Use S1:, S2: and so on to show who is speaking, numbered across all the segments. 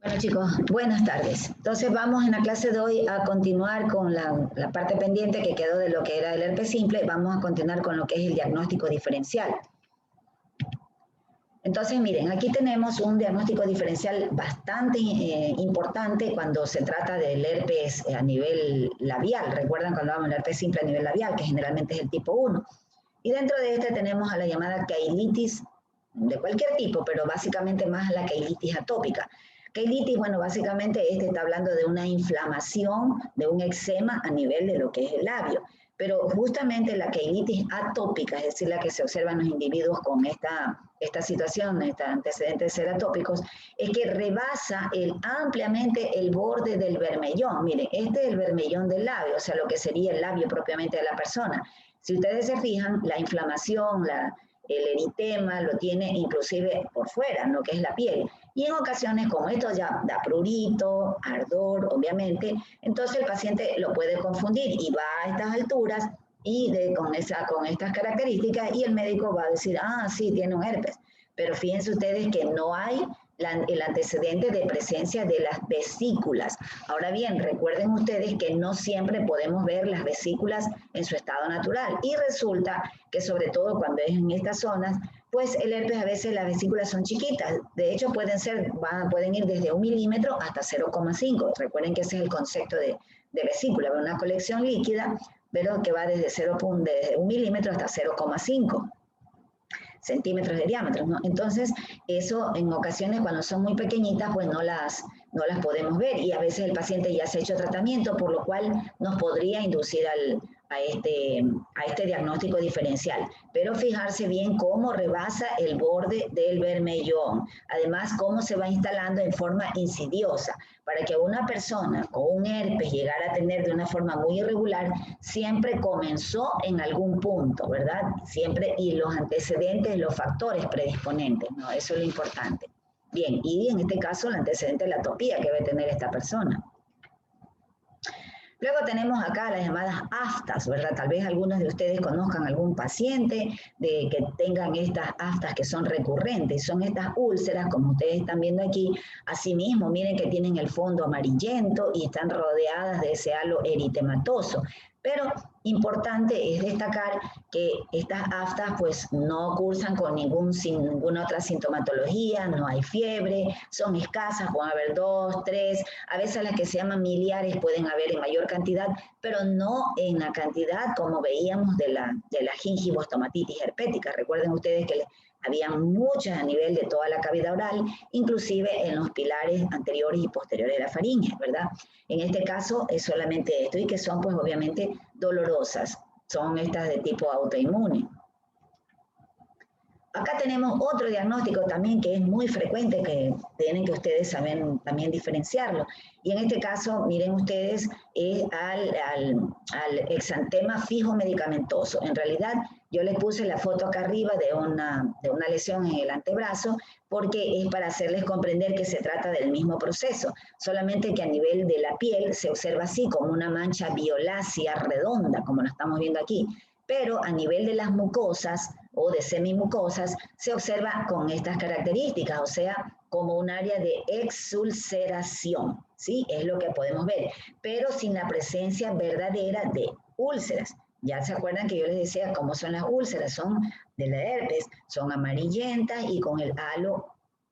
S1: Bueno chicos, buenas tardes. Entonces vamos en la clase de hoy a continuar con la parte pendiente que quedó de lo que era el herpes simple. Vamos a continuar con lo que es el diagnóstico diferencial. Entonces miren, aquí tenemos un diagnóstico diferencial bastante importante cuando se trata del herpes a nivel labial. Recuerdan cuando hablamos del herpes simple a nivel labial, que generalmente es el tipo 1. Y dentro de este tenemos a la llamada cheilitis de cualquier tipo, pero básicamente más la cheilitis atópica. Cheilitis, bueno, básicamente este está hablando de una inflamación, de un eczema a nivel de lo que es el labio. Pero justamente la cheilitis atópica, es decir, la que se observa en los individuos con esta situación, este antecedente de ser atópicos, es que rebasa ampliamente el borde del bermellón. Miren, este es el bermellón del labio, o sea, lo que sería el labio propiamente de la persona. Si ustedes se fijan, la inflamación, el eritema lo tiene inclusive por fuera, lo que es la piel. Y en ocasiones, como esto ya da prurito, ardor, obviamente, entonces el paciente lo puede confundir y va a estas alturas y con estas características y el médico va a decir, ah, sí, tiene un herpes. Pero fíjense ustedes que no hay el antecedente de presencia de las vesículas. Ahora bien, recuerden ustedes que no siempre podemos ver las vesículas en su estado natural y resulta que sobre todo cuando es en estas zonas, pues el herpes a veces las vesículas son chiquitas. De hecho pueden ir desde 1 milímetro hasta 0,5. Recuerden que ese es el concepto de vesícula, una colección líquida, pero que va desde 1 milímetro hasta 0,5 centímetros de diámetro, ¿no? Entonces, eso en ocasiones cuando son muy pequeñitas, pues no las podemos ver y a veces el paciente ya se ha hecho tratamiento, por lo cual nos podría inducir a este diagnóstico diferencial. Pero fijarse bien cómo rebasa el borde del bermellón. Además, cómo se va instalando en forma insidiosa. Para que una persona con un herpes llegara a tener de una forma muy irregular, siempre comenzó en algún punto, ¿verdad? Siempre, y los antecedentes, los factores predisponentes, ¿no? Eso es lo importante. Bien, y en este caso el antecedente de la atopía que debe tener esta persona. Luego tenemos acá las llamadas aftas, ¿verdad? Tal vez algunos de ustedes conozcan algún paciente que tengan estas aftas que son recurrentes. Son estas úlceras, como ustedes están viendo aquí. Asimismo, miren que tienen el fondo amarillento y están rodeadas de ese halo eritematoso. Pero importante es destacar que estas aftas pues no cursan con ninguna otra sintomatología, no hay fiebre, son escasas, pueden haber 2, 3, a veces las que se llaman miliares pueden haber en mayor cantidad, pero no en la cantidad como veíamos de la gingivostomatitis herpética. Recuerden ustedes que había muchas a nivel de toda la cavidad oral, inclusive en los pilares anteriores y posteriores de la faringe, ¿verdad? En este caso es solamente esto y que son pues obviamente dolorosas, son estas de tipo autoinmune. Acá tenemos otro diagnóstico también que es muy frecuente, que tienen que ustedes saber también diferenciarlo. Y en este caso, miren ustedes, es al exantema fijo medicamentoso. En realidad, yo les puse la foto acá arriba de una lesión en el antebrazo, porque es para hacerles comprender que se trata del mismo proceso, solamente que a nivel de la piel se observa así, como una mancha violácea redonda, como lo estamos viendo aquí. Pero a nivel de las mucosas o de semimucosas se observa con estas características, o sea, como un área de exulceración, ¿sí? Es lo que podemos ver, pero sin la presencia verdadera de úlceras. Ya se acuerdan que yo les decía cómo son las úlceras, son de la herpes, son amarillentas y con el halo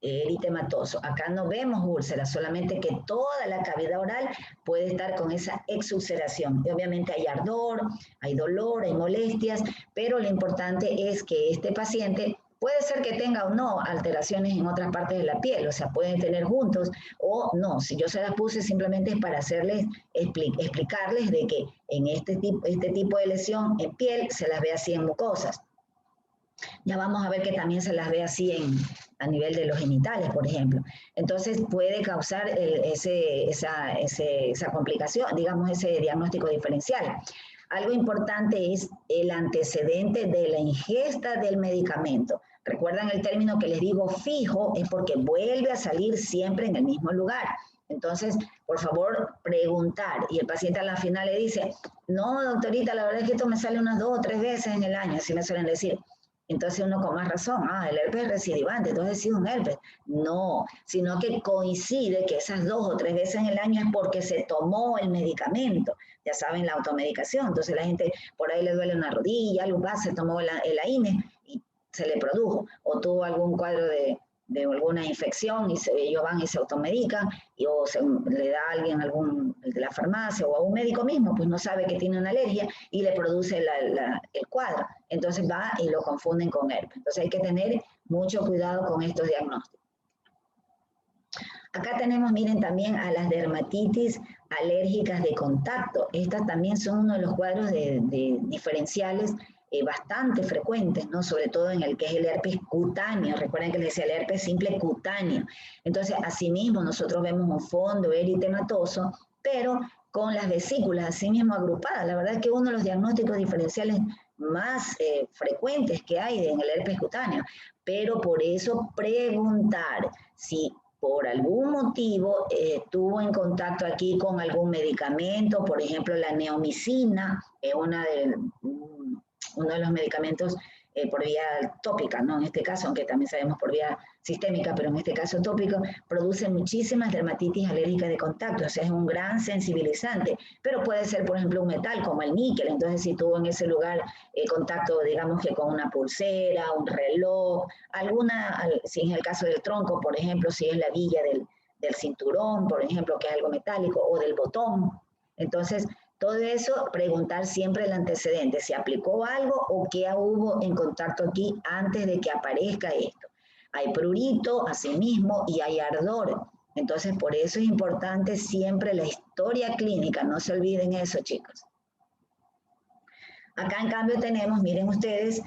S1: eritematoso. Acá no vemos úlceras, solamente que toda la cavidad oral puede estar con esa exulceración. Y obviamente hay ardor, hay dolor, hay molestias, pero lo importante es que este paciente puede ser que tenga o no alteraciones en otras partes de la piel, o sea, pueden tener juntos o no. Si yo se las puse simplemente es para hacerles explicarles de que en este tipo de lesión en piel se las ve así en mucosas. Ya vamos a ver que también se las ve así a nivel de los genitales, por ejemplo. Entonces puede causar esa complicación, digamos, ese diagnóstico diferencial. Algo importante es el antecedente de la ingesta del medicamento. Recuerdan el término que les digo fijo, es porque vuelve a salir siempre en el mismo lugar. Entonces, por favor, preguntar. Y el paciente a la final le dice, no, doctorita, la verdad es que esto me sale unas 2 o 3 veces en el año, así me suelen decir. Entonces uno con más razón, el herpes es recidivante, entonces sí es un herpes. No, sino que coincide que esas 2 o 3 veces en el año es porque se tomó el medicamento. Ya saben, la automedicación. Entonces la gente por ahí le duele una rodilla, algo más, se tomó el AINE y se le produjo. O tuvo algún cuadro de alguna infección y ellos van y se automedican, o le da a alguien de la farmacia o a un médico mismo, pues no sabe que tiene una alergia y le produce el cuadro. Entonces va y lo confunden con herpes. Entonces hay que tener mucho cuidado con estos diagnósticos. Acá tenemos, miren, también a las dermatitis alérgicas de contacto. Estas también son uno de los cuadros de diferenciales bastante frecuentes, ¿no? Sobre todo en el que es el herpes cutáneo. Recuerden que les decía el herpes simple cutáneo. Entonces, asimismo, nosotros vemos un fondo eritematoso, pero con las vesículas asimismo agrupadas. La verdad es que uno de los diagnósticos diferenciales más frecuentes que hay en el herpes cutáneo. Pero por eso preguntar si por algún motivo estuvo en contacto aquí con algún medicamento, por ejemplo la neomicina, es uno de los medicamentos por vía tópica, ¿no? En este caso, aunque también sabemos por vía sistémica, pero en este caso tópico, produce muchísimas dermatitis alérgicas de contacto, o sea, es un gran sensibilizante, pero puede ser, por ejemplo, un metal como el níquel, entonces si tuvo en ese lugar contacto, digamos que con una pulsera, un reloj, si es el caso del tronco, por ejemplo, si es la villa del cinturón, por ejemplo, que es algo metálico, o del botón, entonces todo eso, preguntar siempre el antecedente, si aplicó algo o qué hubo en contacto aquí antes de que aparezca esto. Hay prurito, asimismo, y hay ardor. Entonces, por eso es importante siempre la historia clínica. No se olviden eso, chicos. Acá, en cambio, tenemos, miren ustedes,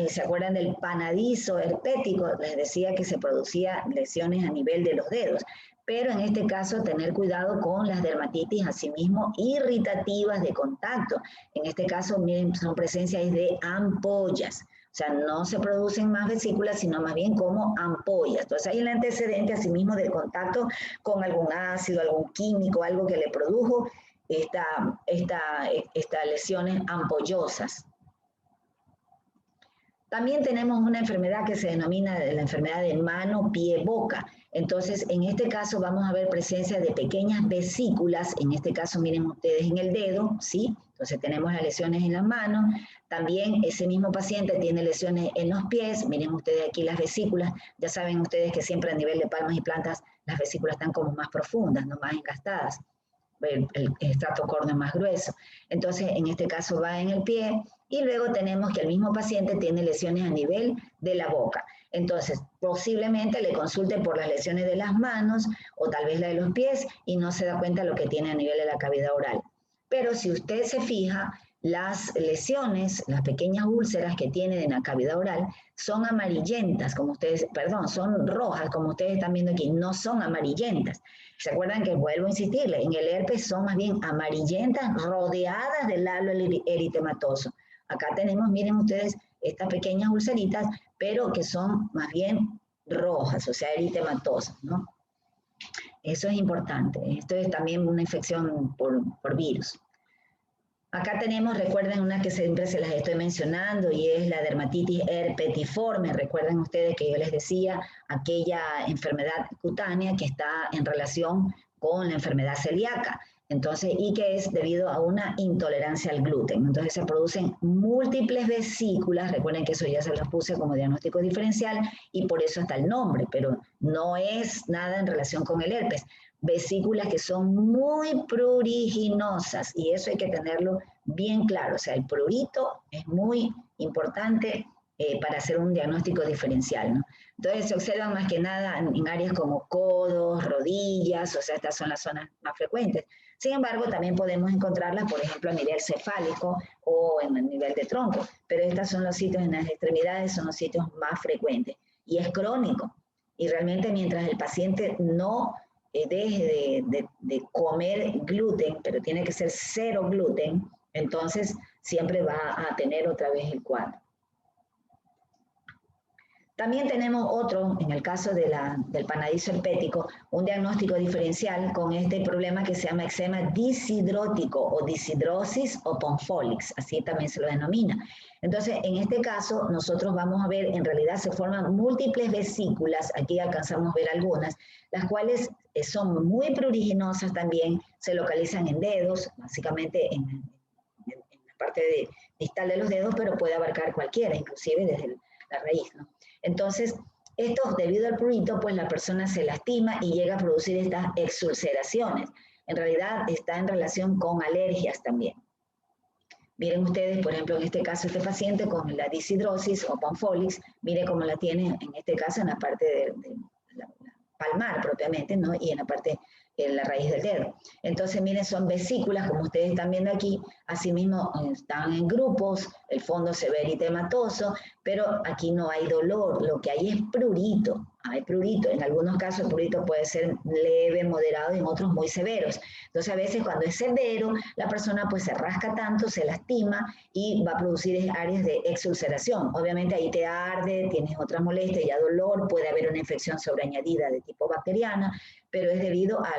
S1: ¿se acuerdan del panadizo herpético? Les decía que se producía lesiones a nivel de los dedos. Pero en este caso tener cuidado con las dermatitis asimismo irritativas de contacto. En este caso, miren, son presencias de ampollas. O sea, no se producen más vesículas, sino más bien como ampollas. Entonces hay el antecedente asimismo del contacto con algún ácido, algún químico, algo que le produjo estas lesiones ampollosas. También tenemos una enfermedad que se denomina la enfermedad de mano, pie, boca. Entonces, en este caso vamos a ver presencia de pequeñas vesículas, en este caso miren ustedes en el dedo, ¿sí? Entonces tenemos las lesiones en las manos, también ese mismo paciente tiene lesiones en los pies, miren ustedes aquí las vesículas, ya saben ustedes que siempre a nivel de palmas y plantas las vesículas están como más profundas, no más encastadas, el estrato córneo más grueso. Entonces, en este caso va en el pie, y luego tenemos que el mismo paciente tiene lesiones a nivel de la boca. Entonces, posiblemente le consulte por las lesiones de las manos o tal vez la de los pies y no se da cuenta de lo que tiene a nivel de la cavidad oral. Pero si usted se fija, las lesiones, las pequeñas úlceras que tiene en la cavidad oral son amarillentas, son rojas, como ustedes están viendo aquí, no son amarillentas. ¿Se acuerdan que vuelvo a insistirle? En el herpes son más bien amarillentas rodeadas del halo eritematoso. Acá tenemos, miren ustedes, estas pequeñas ulceritas, pero que son más bien rojas, o sea, eritematosas, ¿no? Eso es importante. Esto es también una infección por virus. Acá tenemos, recuerden, una que siempre se las estoy mencionando y es la dermatitis herpetiforme. Recuerden ustedes que yo les decía aquella enfermedad cutánea que está en relación con la enfermedad celíaca. Entonces, y que es debido a una intolerancia al gluten. Entonces se producen múltiples vesículas, recuerden que eso ya se los puse como diagnóstico diferencial y por eso está el nombre, pero no es nada en relación con el herpes. Vesículas que son muy pruriginosas y eso hay que tenerlo bien claro. O sea, el prurito es muy importante para hacer un diagnóstico diferencial, ¿no? Entonces se observan más que nada en áreas como codos, rodillas, o sea, estas son las zonas más frecuentes. Sin embargo, también podemos encontrarlas, por ejemplo, a nivel cefálico o en el nivel de tronco, pero estos son los sitios en las extremidades, son los sitios más frecuentes. Y es crónico. Y realmente mientras el paciente no deje de comer gluten, pero tiene que ser 0 gluten, entonces siempre va a tener otra vez el cuadro. También tenemos otro, en el caso del panadizo herpético, un diagnóstico diferencial con este problema que se llama eczema disidrótico o disidrosis o ponfolix, así también se lo denomina. Entonces, en este caso, nosotros vamos a ver, en realidad se forman múltiples vesículas, aquí alcanzamos a ver algunas, las cuales son muy pruriginosas también, se localizan en dedos, básicamente en la parte distal de los dedos, pero puede abarcar cualquiera, inclusive desde la raíz, ¿no? Entonces, esto, debido al prurito, pues la persona se lastima y llega a producir estas exulceraciones. En realidad está en relación con alergias también. Miren ustedes, por ejemplo, en este caso, este paciente con la disidrosis o ponfolix, miren cómo la tiene en este caso en la parte de la palmar propiamente, ¿no? Y en la parte en la raíz del dedo. Entonces, miren, son vesículas, como ustedes están viendo aquí, asimismo están en grupos, el fondo se ve eritematoso, pero aquí no hay dolor, lo que hay es prurito, hay prurito, en algunos casos el prurito puede ser leve, moderado y en otros muy severos. Entonces, a veces cuando es severo, la persona pues se rasca tanto, se lastima y va a producir áreas de exulceración. Obviamente ahí te arde, tienes otras molestias, ya dolor, puede haber una infección sobreañadida de tipo bacteriana, pero es debido a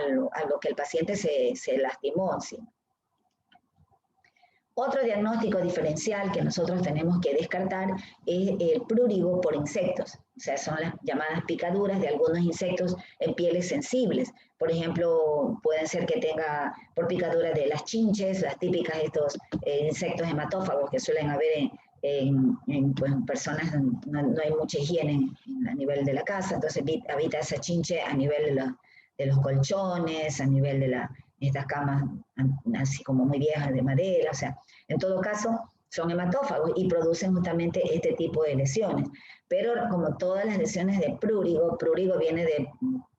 S1: lo que el paciente se lastimó. ¿Sí? Otro diagnóstico diferencial que nosotros tenemos que descartar es el prurigo por insectos, o sea, son las llamadas picaduras de algunos insectos en pieles sensibles. Por ejemplo, pueden ser que tenga por picaduras de las chinches, las típicas estos insectos hematófagos que suelen haber pues, en personas, no hay mucha higiene a nivel de la casa, entonces habita esa chinche a nivel de los colchones, a nivel de estas camas así como muy viejas de madera, o sea, en todo caso son hematófagos y producen justamente este tipo de lesiones. Pero como todas las lesiones de prurigo, prurigo viene de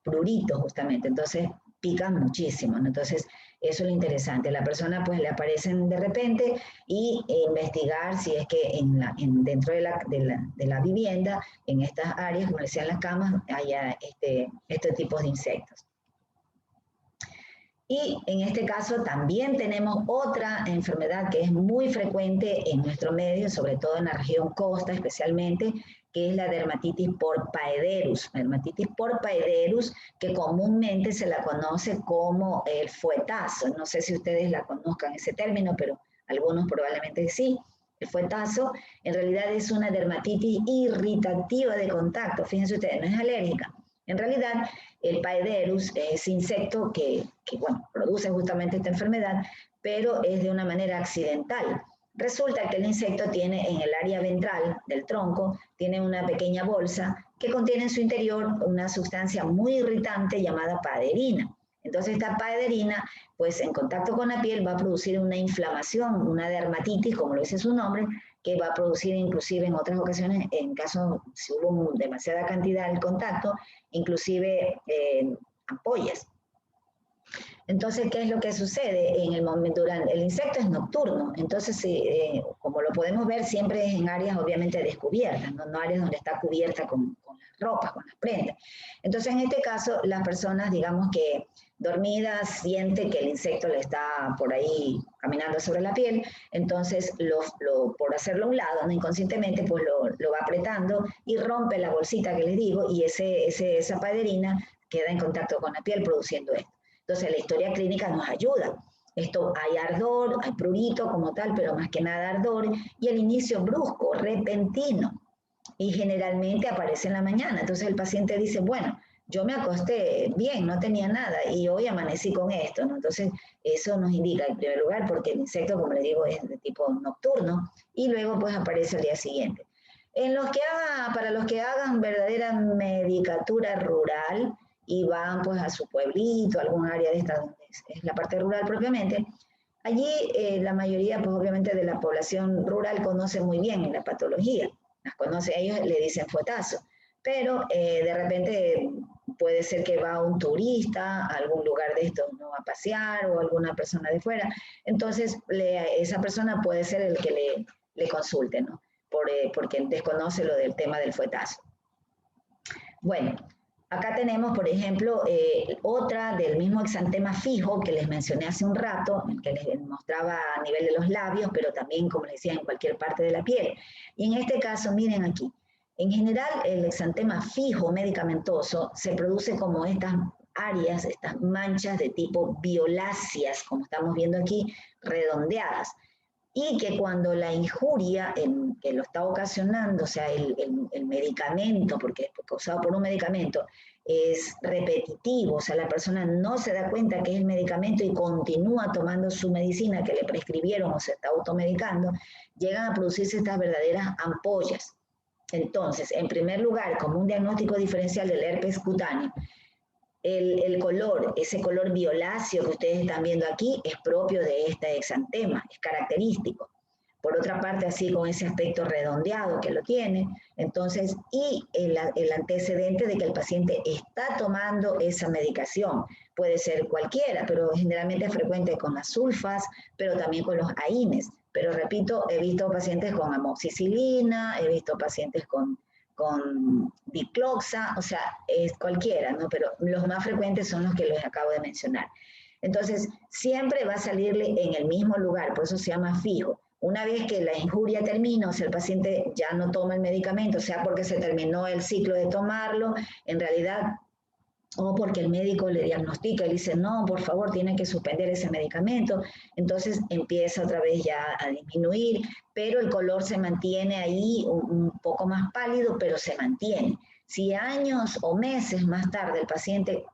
S1: prurito justamente, entonces pican muchísimo, ¿no? Entonces eso es lo interesante, la persona pues le aparecen de repente y investigar si es que dentro de la vivienda, en estas áreas, como decían las camas, haya estos tipos de insectos. Y en este caso también tenemos otra enfermedad que es muy frecuente en nuestro medio, sobre todo en la región costa especialmente, que es la dermatitis por Paederus. Dermatitis por Paederus, que comúnmente se la conoce como el fuetazo. No sé si ustedes la conozcan ese término, pero algunos probablemente sí. El fuetazo en realidad es una dermatitis irritativa de contacto. Fíjense ustedes, no es alérgica. En realidad, el Paederus es insecto que bueno, produce justamente esta enfermedad, pero es de una manera accidental. Resulta que el insecto tiene en el área ventral del tronco, tiene una pequeña bolsa que contiene en su interior una sustancia muy irritante llamada paderina. Entonces esta paderina, pues en contacto con la piel va a producir una inflamación, una dermatitis, como lo dice su nombre, que va a producir inclusive en otras ocasiones, en caso si hubo demasiada cantidad del contacto, inclusive ampollas. Entonces, ¿qué es lo que sucede? En el momento, el insecto es nocturno, entonces, como lo podemos ver, siempre es en áreas obviamente descubiertas, no áreas donde está cubierta con las ropas, con las prendas. Entonces, en este caso, las personas, digamos que dormidas, siente que el insecto le está por ahí caminando sobre la piel, entonces, por hacerlo a un lado, ¿no? Inconscientemente, pues lo va apretando y rompe la bolsita que les digo, y esa paderina queda en contacto con la piel produciendo esto. Entonces, la historia clínica nos ayuda. Esto, hay ardor, hay prurito como tal, pero más que nada ardor, y el inicio brusco, repentino, y generalmente aparece en la mañana. Entonces, el paciente dice, bueno, yo me acosté bien, no tenía nada, y hoy amanecí con esto, ¿no? Entonces, eso nos indica, en primer lugar, porque el insecto, como les digo, es de tipo nocturno, y luego, pues, aparece al día siguiente. Para los que hagan verdadera medicatura rural, y van pues a su pueblito, a algún área de esta, donde es la parte rural propiamente, allí la mayoría pues obviamente de la población rural conoce muy bien la patología, las conoce, ellos le dicen fuetazo, pero de repente puede ser que va un turista a algún lugar de estos, ¿no? A pasear, o alguna persona de fuera, entonces esa persona puede ser el que le consulte, ¿no? Porque desconoce lo del tema del fuetazo. Bueno, acá tenemos, por ejemplo, otra del mismo exantema fijo que les mencioné hace un rato, que les mostraba a nivel de los labios, pero también, como les decía, en cualquier parte de la piel. Y en este caso, miren aquí, En general, el exantema fijo medicamentoso se produce como estas áreas, estas manchas de tipo violáceas, como estamos viendo aquí, redondeadas, y que cuando la injuria que lo está ocasionando, o sea, el medicamento, porque es causado por un medicamento, es repetitivo, o sea, la persona no se da cuenta que es el medicamento y continúa tomando su medicina que le prescribieron o se está automedicando, llegan a producirse estas verdaderas ampollas. Entonces, en primer lugar, como un diagnóstico diferencial del herpes cutáneo, el color, ese color violáceo que ustedes están viendo aquí, es propio de este exantema, es característico. Por otra parte, así con ese aspecto redondeado que lo tiene, entonces, y el antecedente de que el paciente está tomando esa medicación. Puede ser cualquiera, pero generalmente es frecuente con las sulfas, pero también con los AINES. Pero repito, he visto pacientes con amoxicilina, he visto pacientes con dicloxa, o sea, es cualquiera, ¿no? Pero los más frecuentes son los que les acabo de mencionar. Entonces, siempre va a salirle en el mismo lugar, por eso se llama fijo. Una vez que la injuria termina, o sea, el paciente ya no toma el medicamento, sea porque se terminó el ciclo de tomarlo, en realidad, o porque el médico le diagnostica y le dice, no, por favor, tiene que suspender ese medicamento, entonces empieza otra vez ya a disminuir, pero el color se mantiene ahí un poco más pálido, pero se mantiene. Si años o meses más tarde el paciente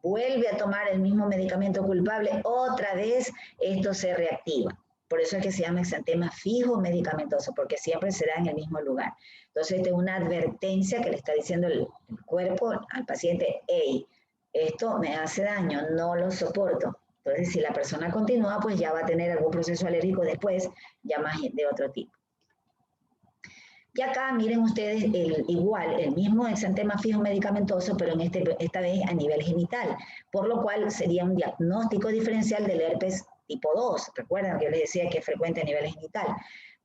S1: vuelve a tomar el mismo medicamento culpable, otra vez esto se reactiva. Por eso es que se llama exantema fijo medicamentoso, porque siempre será en el mismo lugar. Entonces, esta es una advertencia que le está diciendo el cuerpo al paciente, hey, esto me hace daño, no lo soporto. Entonces, si la persona continúa, pues ya va a tener algún proceso alérgico después, ya más de otro tipo. Y acá miren ustedes igual, el mismo exantema fijo medicamentoso, pero esta vez a nivel genital, por lo cual sería un diagnóstico diferencial del herpes tipo 2. Recuerden que yo les decía que es frecuente a nivel genital,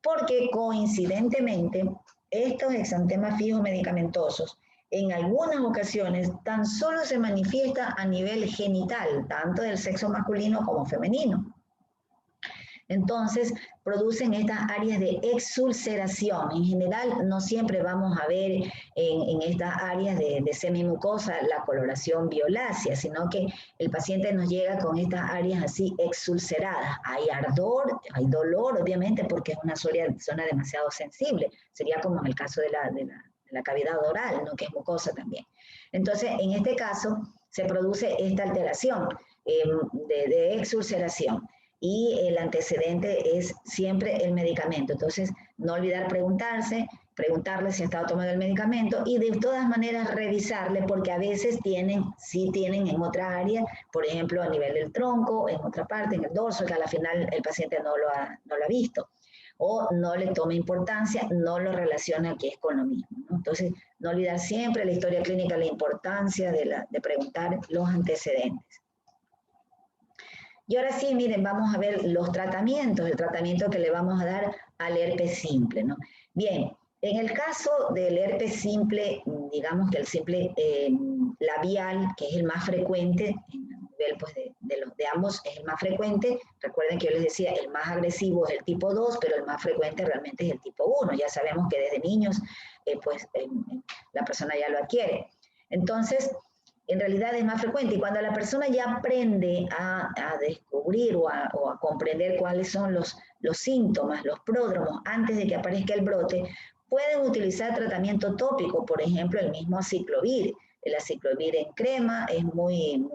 S1: porque coincidentemente estos exantemas fijos medicamentosos en algunas ocasiones tan solo se manifiesta a nivel genital, tanto del sexo masculino como femenino. Entonces, producen estas áreas de exulceración. En general, no siempre vamos a ver en estas áreas de semimucosa la coloración violácea, sino que el paciente nos llega con estas áreas así exulceradas. Hay ardor, hay dolor, obviamente, porque es una zona demasiado sensible. Sería como en el caso de la cavidad oral, ¿no? Que es mucosa también. Entonces, en este caso, se produce esta alteración de exulceración. Y el antecedente es siempre el medicamento. Entonces, no olvidar preguntarle si ha estado tomando el medicamento y de todas maneras revisarle, porque a veces sí tienen en otra área, por ejemplo, a nivel del tronco, en otra parte, en el dorso, que a la final el paciente no lo ha visto, o no le toma importancia, no lo relaciona que es con lo mismo, ¿no? Entonces, no olvidar siempre la historia clínica, la importancia de preguntar los antecedentes. Y ahora sí, miren, vamos a ver los tratamientos, el tratamiento que le vamos a dar al herpes simple, ¿no? Bien, en el caso del herpes simple, digamos que el simple labial, que es el más frecuente, en el nivel pues, de ambos es el más frecuente. Recuerden que yo les decía, el más agresivo es el tipo 2, pero el más frecuente realmente es el tipo 1. Ya sabemos que desde niños, la persona ya lo adquiere. Entonces, en realidad es más frecuente, y cuando la persona ya aprende a descubrir o a comprender cuáles son los síntomas, los pródromos, antes de que aparezca el brote, pueden utilizar tratamiento tópico, por ejemplo, el mismo aciclovir. El aciclovir en crema es muy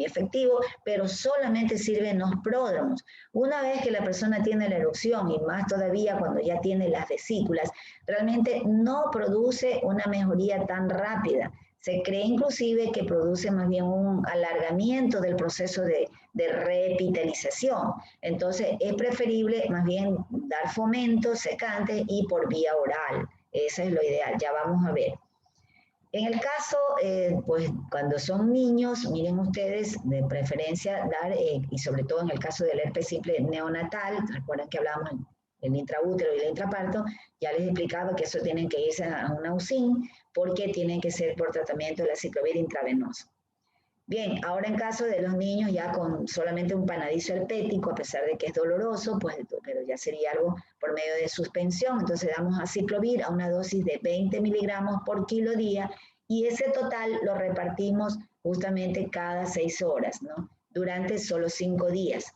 S1: efectivo, pero solamente sirve en los pródromos. Una vez que la persona tiene la erupción, y más todavía cuando ya tiene las vesículas, realmente no produce una mejoría tan rápida. Se cree inclusive que produce más bien un alargamiento del proceso de repitalización. Entonces, es preferible más bien dar fomento, secante y por vía oral. Eso es lo ideal, ya vamos a ver. En el caso, pues cuando son niños, miren ustedes, de preferencia dar, y sobre todo en el caso del herpes simple neonatal, recuerden que hablamos el intraútero y el intraparto, ya les explicaba que eso tienen que irse a una UCIN porque tienen que ser por tratamiento del aciclovir intravenoso. Bien, ahora en caso de los niños ya con solamente un panadizo herpético, a pesar de que es doloroso, pues, pero ya sería algo por medio de suspensión, entonces damos aciclovir a una dosis de 20 miligramos por kilo día y ese total lo repartimos justamente cada 6 horas, ¿no? Durante solo 5 días.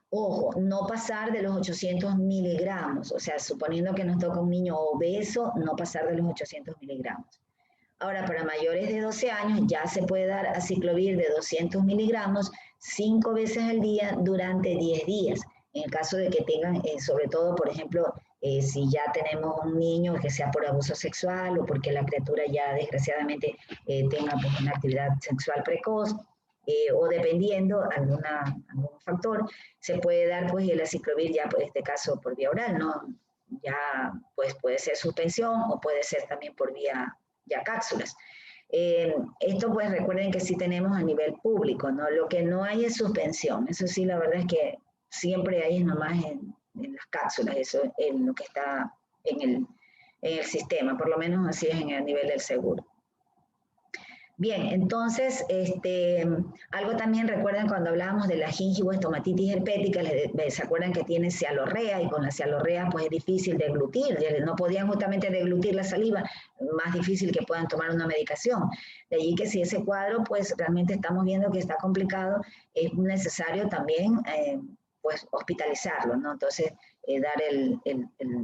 S1: Ojo, no pasar de los 800 miligramos, o sea, suponiendo que nos toca un niño obeso, no pasar de los 800 miligramos. Ahora, para mayores de 12 años ya se puede dar aciclovir de 200 miligramos 5 veces al día durante 10 días. En el caso de que tengan, sobre todo, por ejemplo, si ya tenemos un niño que sea por abuso sexual o porque la criatura ya desgraciadamente tenga pues, una actividad sexual precoz, o dependiendo algún factor, se puede dar pues el aciclovir ya, por este caso, por vía oral, ¿no? Ya pues puede ser suspensión o puede ser también por vía ya cápsulas. Esto pues recuerden que sí tenemos a nivel público, ¿no? Lo que no hay es suspensión, eso sí la verdad es que siempre hay nomás en las cápsulas, eso es lo que está en el sistema, por lo menos así es en el nivel del seguro. Bien, entonces, algo también recuerdan cuando hablábamos de la gingivoestomatitis herpética, ¿se acuerdan que tiene cialorrea? Y con la cialorrea pues es difícil deglutir, no podían justamente deglutir la saliva, más difícil que puedan tomar una medicación. De allí que si ese cuadro pues realmente estamos viendo que está complicado, es necesario también pues hospitalizarlo, ¿no? Entonces, dar el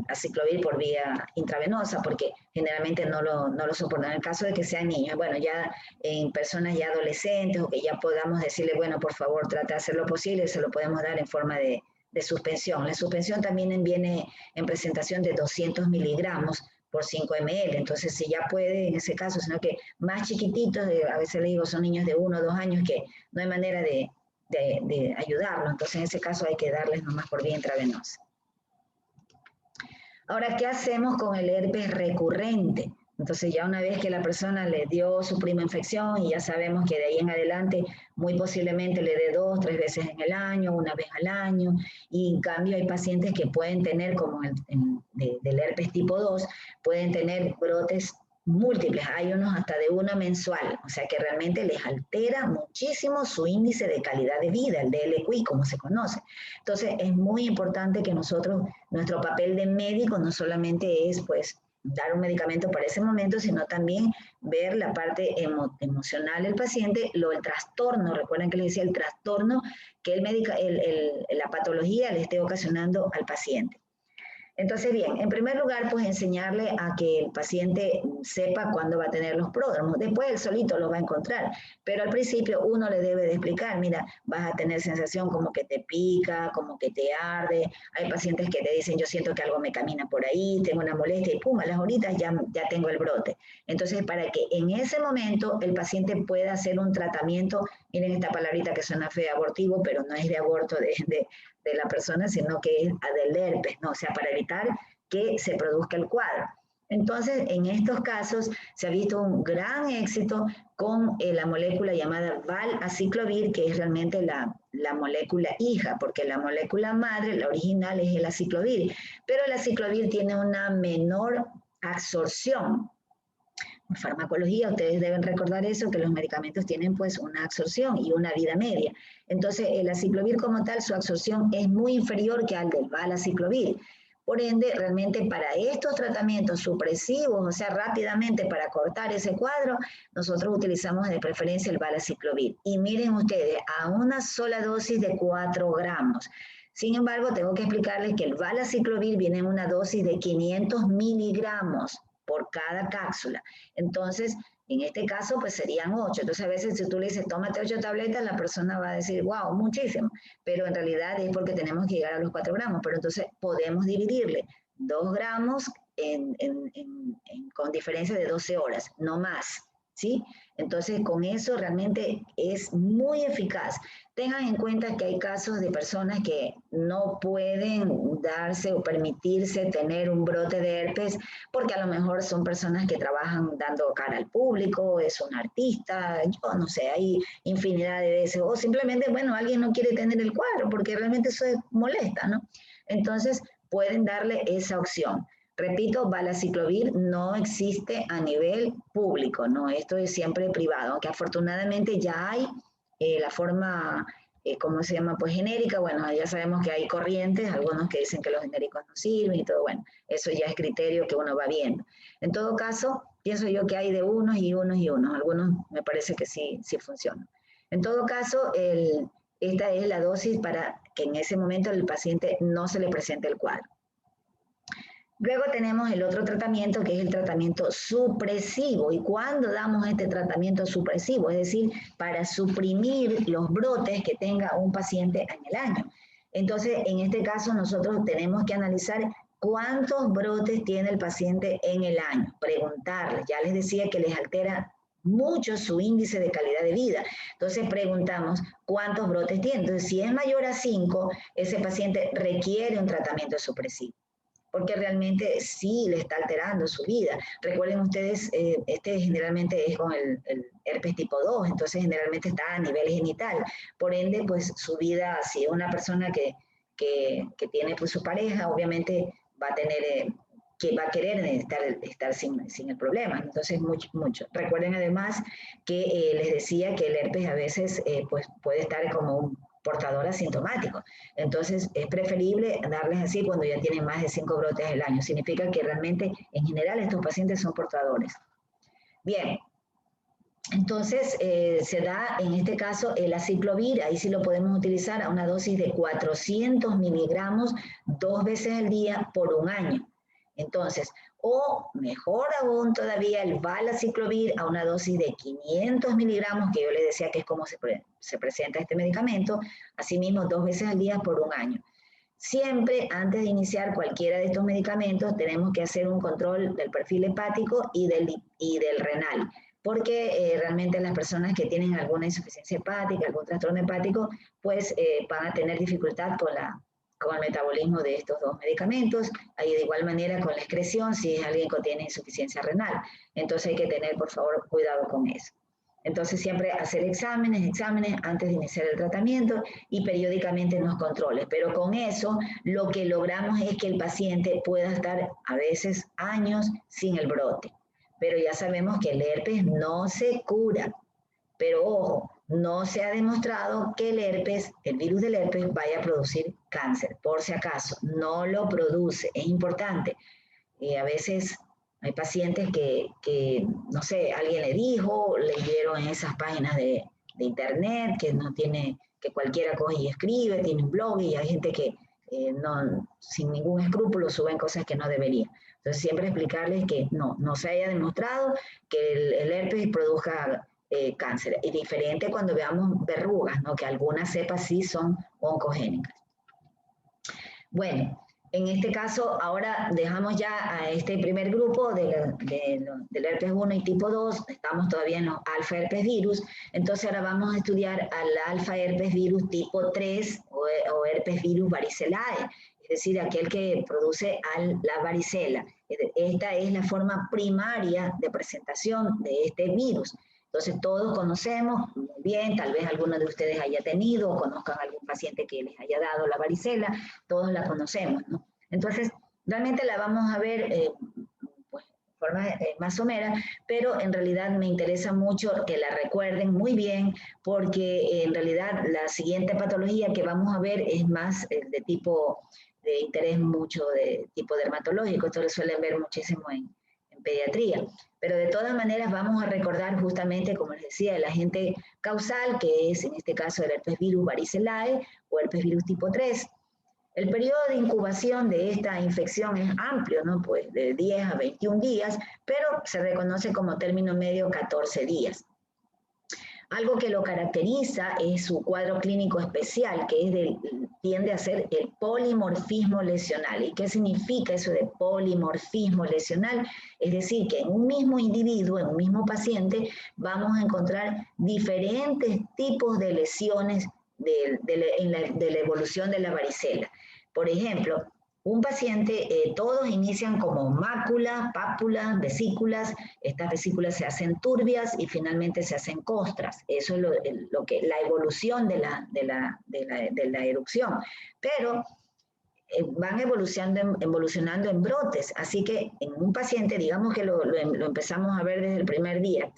S1: aciclovir por vía intravenosa, porque generalmente no lo soportan. En el caso de que sean niños, bueno, ya en personas ya adolescentes o que ya podamos decirle, bueno, por favor, trata de hacer lo posible, se lo podemos dar en forma de suspensión. La suspensión también viene en presentación de 200 miligramos por 5 ml, entonces si ya puede en ese caso, sino que más chiquititos, a veces les digo, son niños de 1 o 2 años que no hay manera de ayudarlos, entonces en ese caso hay que darles nomás por vía intravenosa. Ahora, ¿qué hacemos con el herpes recurrente? Entonces ya una vez que la persona le dio su prima infección y ya sabemos que de ahí en adelante muy posiblemente le dé 2, 3 veces en el año, una vez al año, y en cambio hay pacientes que pueden tener, como del herpes tipo 2, pueden tener brotes múltiples, hay unos hasta de una mensual, o sea que realmente les altera muchísimo su índice de calidad de vida, el DLQI, como se conoce. Entonces es muy importante que nosotros, nuestro papel de médico no solamente es pues dar un medicamento para ese momento, sino también ver la parte emocional del paciente, el trastorno, recuerden que les decía el trastorno que la patología le esté ocasionando al paciente. Entonces, bien, en primer lugar, pues enseñarle a que el paciente sepa cuándo va a tener los pródromos. Después él solito los va a encontrar, pero al principio uno le debe de explicar, mira, vas a tener sensación como que te pica, como que te arde. Hay pacientes que te dicen, yo siento que algo me camina por ahí, tengo una molestia y pum, a las horitas ya tengo el brote. Entonces, para que en ese momento el paciente pueda hacer un tratamiento, miren esta palabrita que suena fea, abortivo, pero no es de aborto de la persona, sino que es del herpes, ¿no? O sea, para evitar que se produzca el cuadro. Entonces, en estos casos se ha visto un gran éxito con la molécula llamada valaciclovir, que es realmente la molécula hija, porque la molécula madre, la original, es el aciclovir, pero el aciclovir tiene una menor absorción. En farmacología, ustedes deben recordar eso, que los medicamentos tienen pues una absorción y una vida media. Entonces, el aciclovir como tal, su absorción es muy inferior que al del valaciclovir. Por ende, realmente para estos tratamientos supresivos, o sea, rápidamente para cortar ese cuadro, nosotros utilizamos de preferencia el valaciclovir. Y miren ustedes, a una sola dosis de 4 gramos. Sin embargo, tengo que explicarles que el valaciclovir viene en una dosis de 500 miligramos por cada cápsula. Entonces, en este caso, pues serían 8. Entonces, a veces si tú le dices, tómate 8 tabletas, la persona va a decir, wow, muchísimo. Pero en realidad es porque tenemos que llegar a los 4 gramos. Pero entonces podemos dividirle 2 gramos con diferencia de 12 horas, no más. ¿Sí? Entonces, con eso realmente es muy eficaz. Tengan en cuenta que hay casos de personas que no pueden darse o permitirse tener un brote de herpes porque a lo mejor son personas que trabajan dando cara al público, es un artista, yo no sé, hay infinidad de veces, o simplemente, bueno, alguien no quiere tener el cuadro porque realmente eso molesta, ¿no? Entonces, pueden darle esa opción. Repito, valaciclovir no existe a nivel público, ¿no? Esto es siempre privado, aunque afortunadamente ya hay la forma, ¿cómo se llama? Pues genérica. Bueno, ya sabemos que hay corrientes, algunos que dicen que los genéricos no sirven y todo. Bueno, eso ya es criterio que uno va viendo. En todo caso, pienso yo que hay de unos y unos y unos. Algunos me parece que sí, sí funcionan. En todo caso, esta es la dosis para que en ese momento el paciente no se le presente el cuadro. Luego tenemos el otro tratamiento, que es el tratamiento supresivo. ¿Y cuándo damos este tratamiento supresivo? Es decir, para suprimir los brotes que tenga un paciente en el año. Entonces, en este caso, nosotros tenemos que analizar cuántos brotes tiene el paciente en el año. Preguntarles. Ya les decía que les altera mucho su índice de calidad de vida. Entonces preguntamos cuántos brotes tiene. Entonces, si es mayor a 5, ese paciente requiere un tratamiento supresivo, porque realmente sí le está alterando su vida. Recuerden ustedes, este generalmente es con el herpes tipo 2, entonces generalmente está a nivel genital. Por ende, pues su vida, si es una persona que tiene pues su pareja, obviamente va a tener... que va a querer estar sin el problema. Entonces, mucho. Recuerden además que les decía que el herpes a veces pues puede estar como un portador asintomático. Entonces, es preferible darles así cuando ya tienen más de 5 brotes al año. Significa que realmente, en general, estos pacientes son portadores. Bien. Entonces, se da en este caso el aciclovir, ahí sí lo podemos utilizar a una dosis de 400 miligramos 2 veces al día por un año. Entonces, o mejor aún todavía el valaciclovir a una dosis de 500 miligramos, que yo les decía que es como se presenta este medicamento, asimismo 2 veces al día por un año. Siempre antes de iniciar cualquiera de estos medicamentos tenemos que hacer un control del perfil hepático y del renal, porque realmente las personas que tienen alguna insuficiencia hepática, algún trastorno hepático, pues van a tener dificultad con el metabolismo de estos dos medicamentos, y de igual manera con la excreción si es alguien que tiene insuficiencia renal. Entonces hay que tener, por favor, cuidado con eso. Entonces siempre hacer exámenes antes de iniciar el tratamiento y periódicamente en los controles. Pero con eso lo que logramos es que el paciente pueda estar a veces años sin el brote. Pero ya sabemos que el herpes no se cura. Pero ojo, no se ha demostrado que el herpes, el virus del herpes, vaya a producir cáncer. Por si acaso, no lo produce. Es importante. A veces hay pacientes que, no sé, alguien le dijo, leyeron en esas páginas de internet que no tiene, que cualquiera coge y escribe, tiene un blog, y hay gente que no, sin ningún escrúpulo suben cosas que no deberían. Entonces siempre explicarles que no se haya demostrado que el herpes produzca cáncer. Es diferente cuando veamos verrugas, ¿no? Que algunas cepas sí son oncogénicas. Bueno, en este caso, ahora dejamos ya a este primer grupo del herpes 1 y tipo 2, estamos todavía en los alfa herpes virus, entonces ahora vamos a estudiar al alfa herpes virus tipo 3 o herpes virus varicelae, es decir, aquel que produce la varicela. Esta es la forma primaria de presentación de este virus. Entonces todos conocemos muy bien, tal vez alguno de ustedes haya tenido o conozcan a algún paciente que les haya dado la varicela, todos la conocemos, ¿no? Entonces, realmente la vamos a ver pues, de forma más somera, pero en realidad me interesa mucho que la recuerden muy bien, porque en realidad la siguiente patología que vamos a ver es más de tipo de interés mucho de tipo dermatológico, esto lo suelen ver muchísimo en pediatría. Pero de todas maneras vamos a recordar justamente, como les decía, el agente causal, que es en este caso el herpes virus varicelae o herpes virus tipo 3. El periodo de incubación de esta infección es amplio, ¿no? Pues de 10 a 21 días, pero se reconoce como término medio 14 días. Algo que lo caracteriza es su cuadro clínico especial, que tiende a ser el polimorfismo lesional. ¿Y qué significa eso de polimorfismo lesional? Es decir, que en un mismo individuo, en un mismo paciente, vamos a encontrar diferentes tipos de lesiones de la evolución de la varicela. Por ejemplo, un paciente, todos inician como mácula, pápula, vesículas, estas vesículas se hacen turbias y finalmente se hacen costras. Eso es la evolución de la erupción. Pero van evolucionando en brotes. Así que en un paciente, digamos que lo empezamos a ver desde el primer día,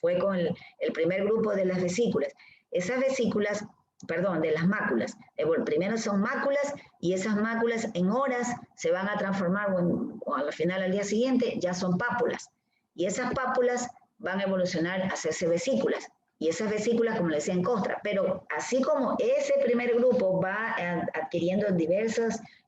S1: fue con el primer grupo de las vesículas. Esas vesículas, perdón, de las máculas. Primero son máculas y esas máculas en horas se van a transformar, o al final, al día siguiente, ya son pápulas. Y esas pápulas van a evolucionar a hacerse vesículas. Y esas vesículas, como le decía, en costra. Pero así como ese primer grupo va adquiriendo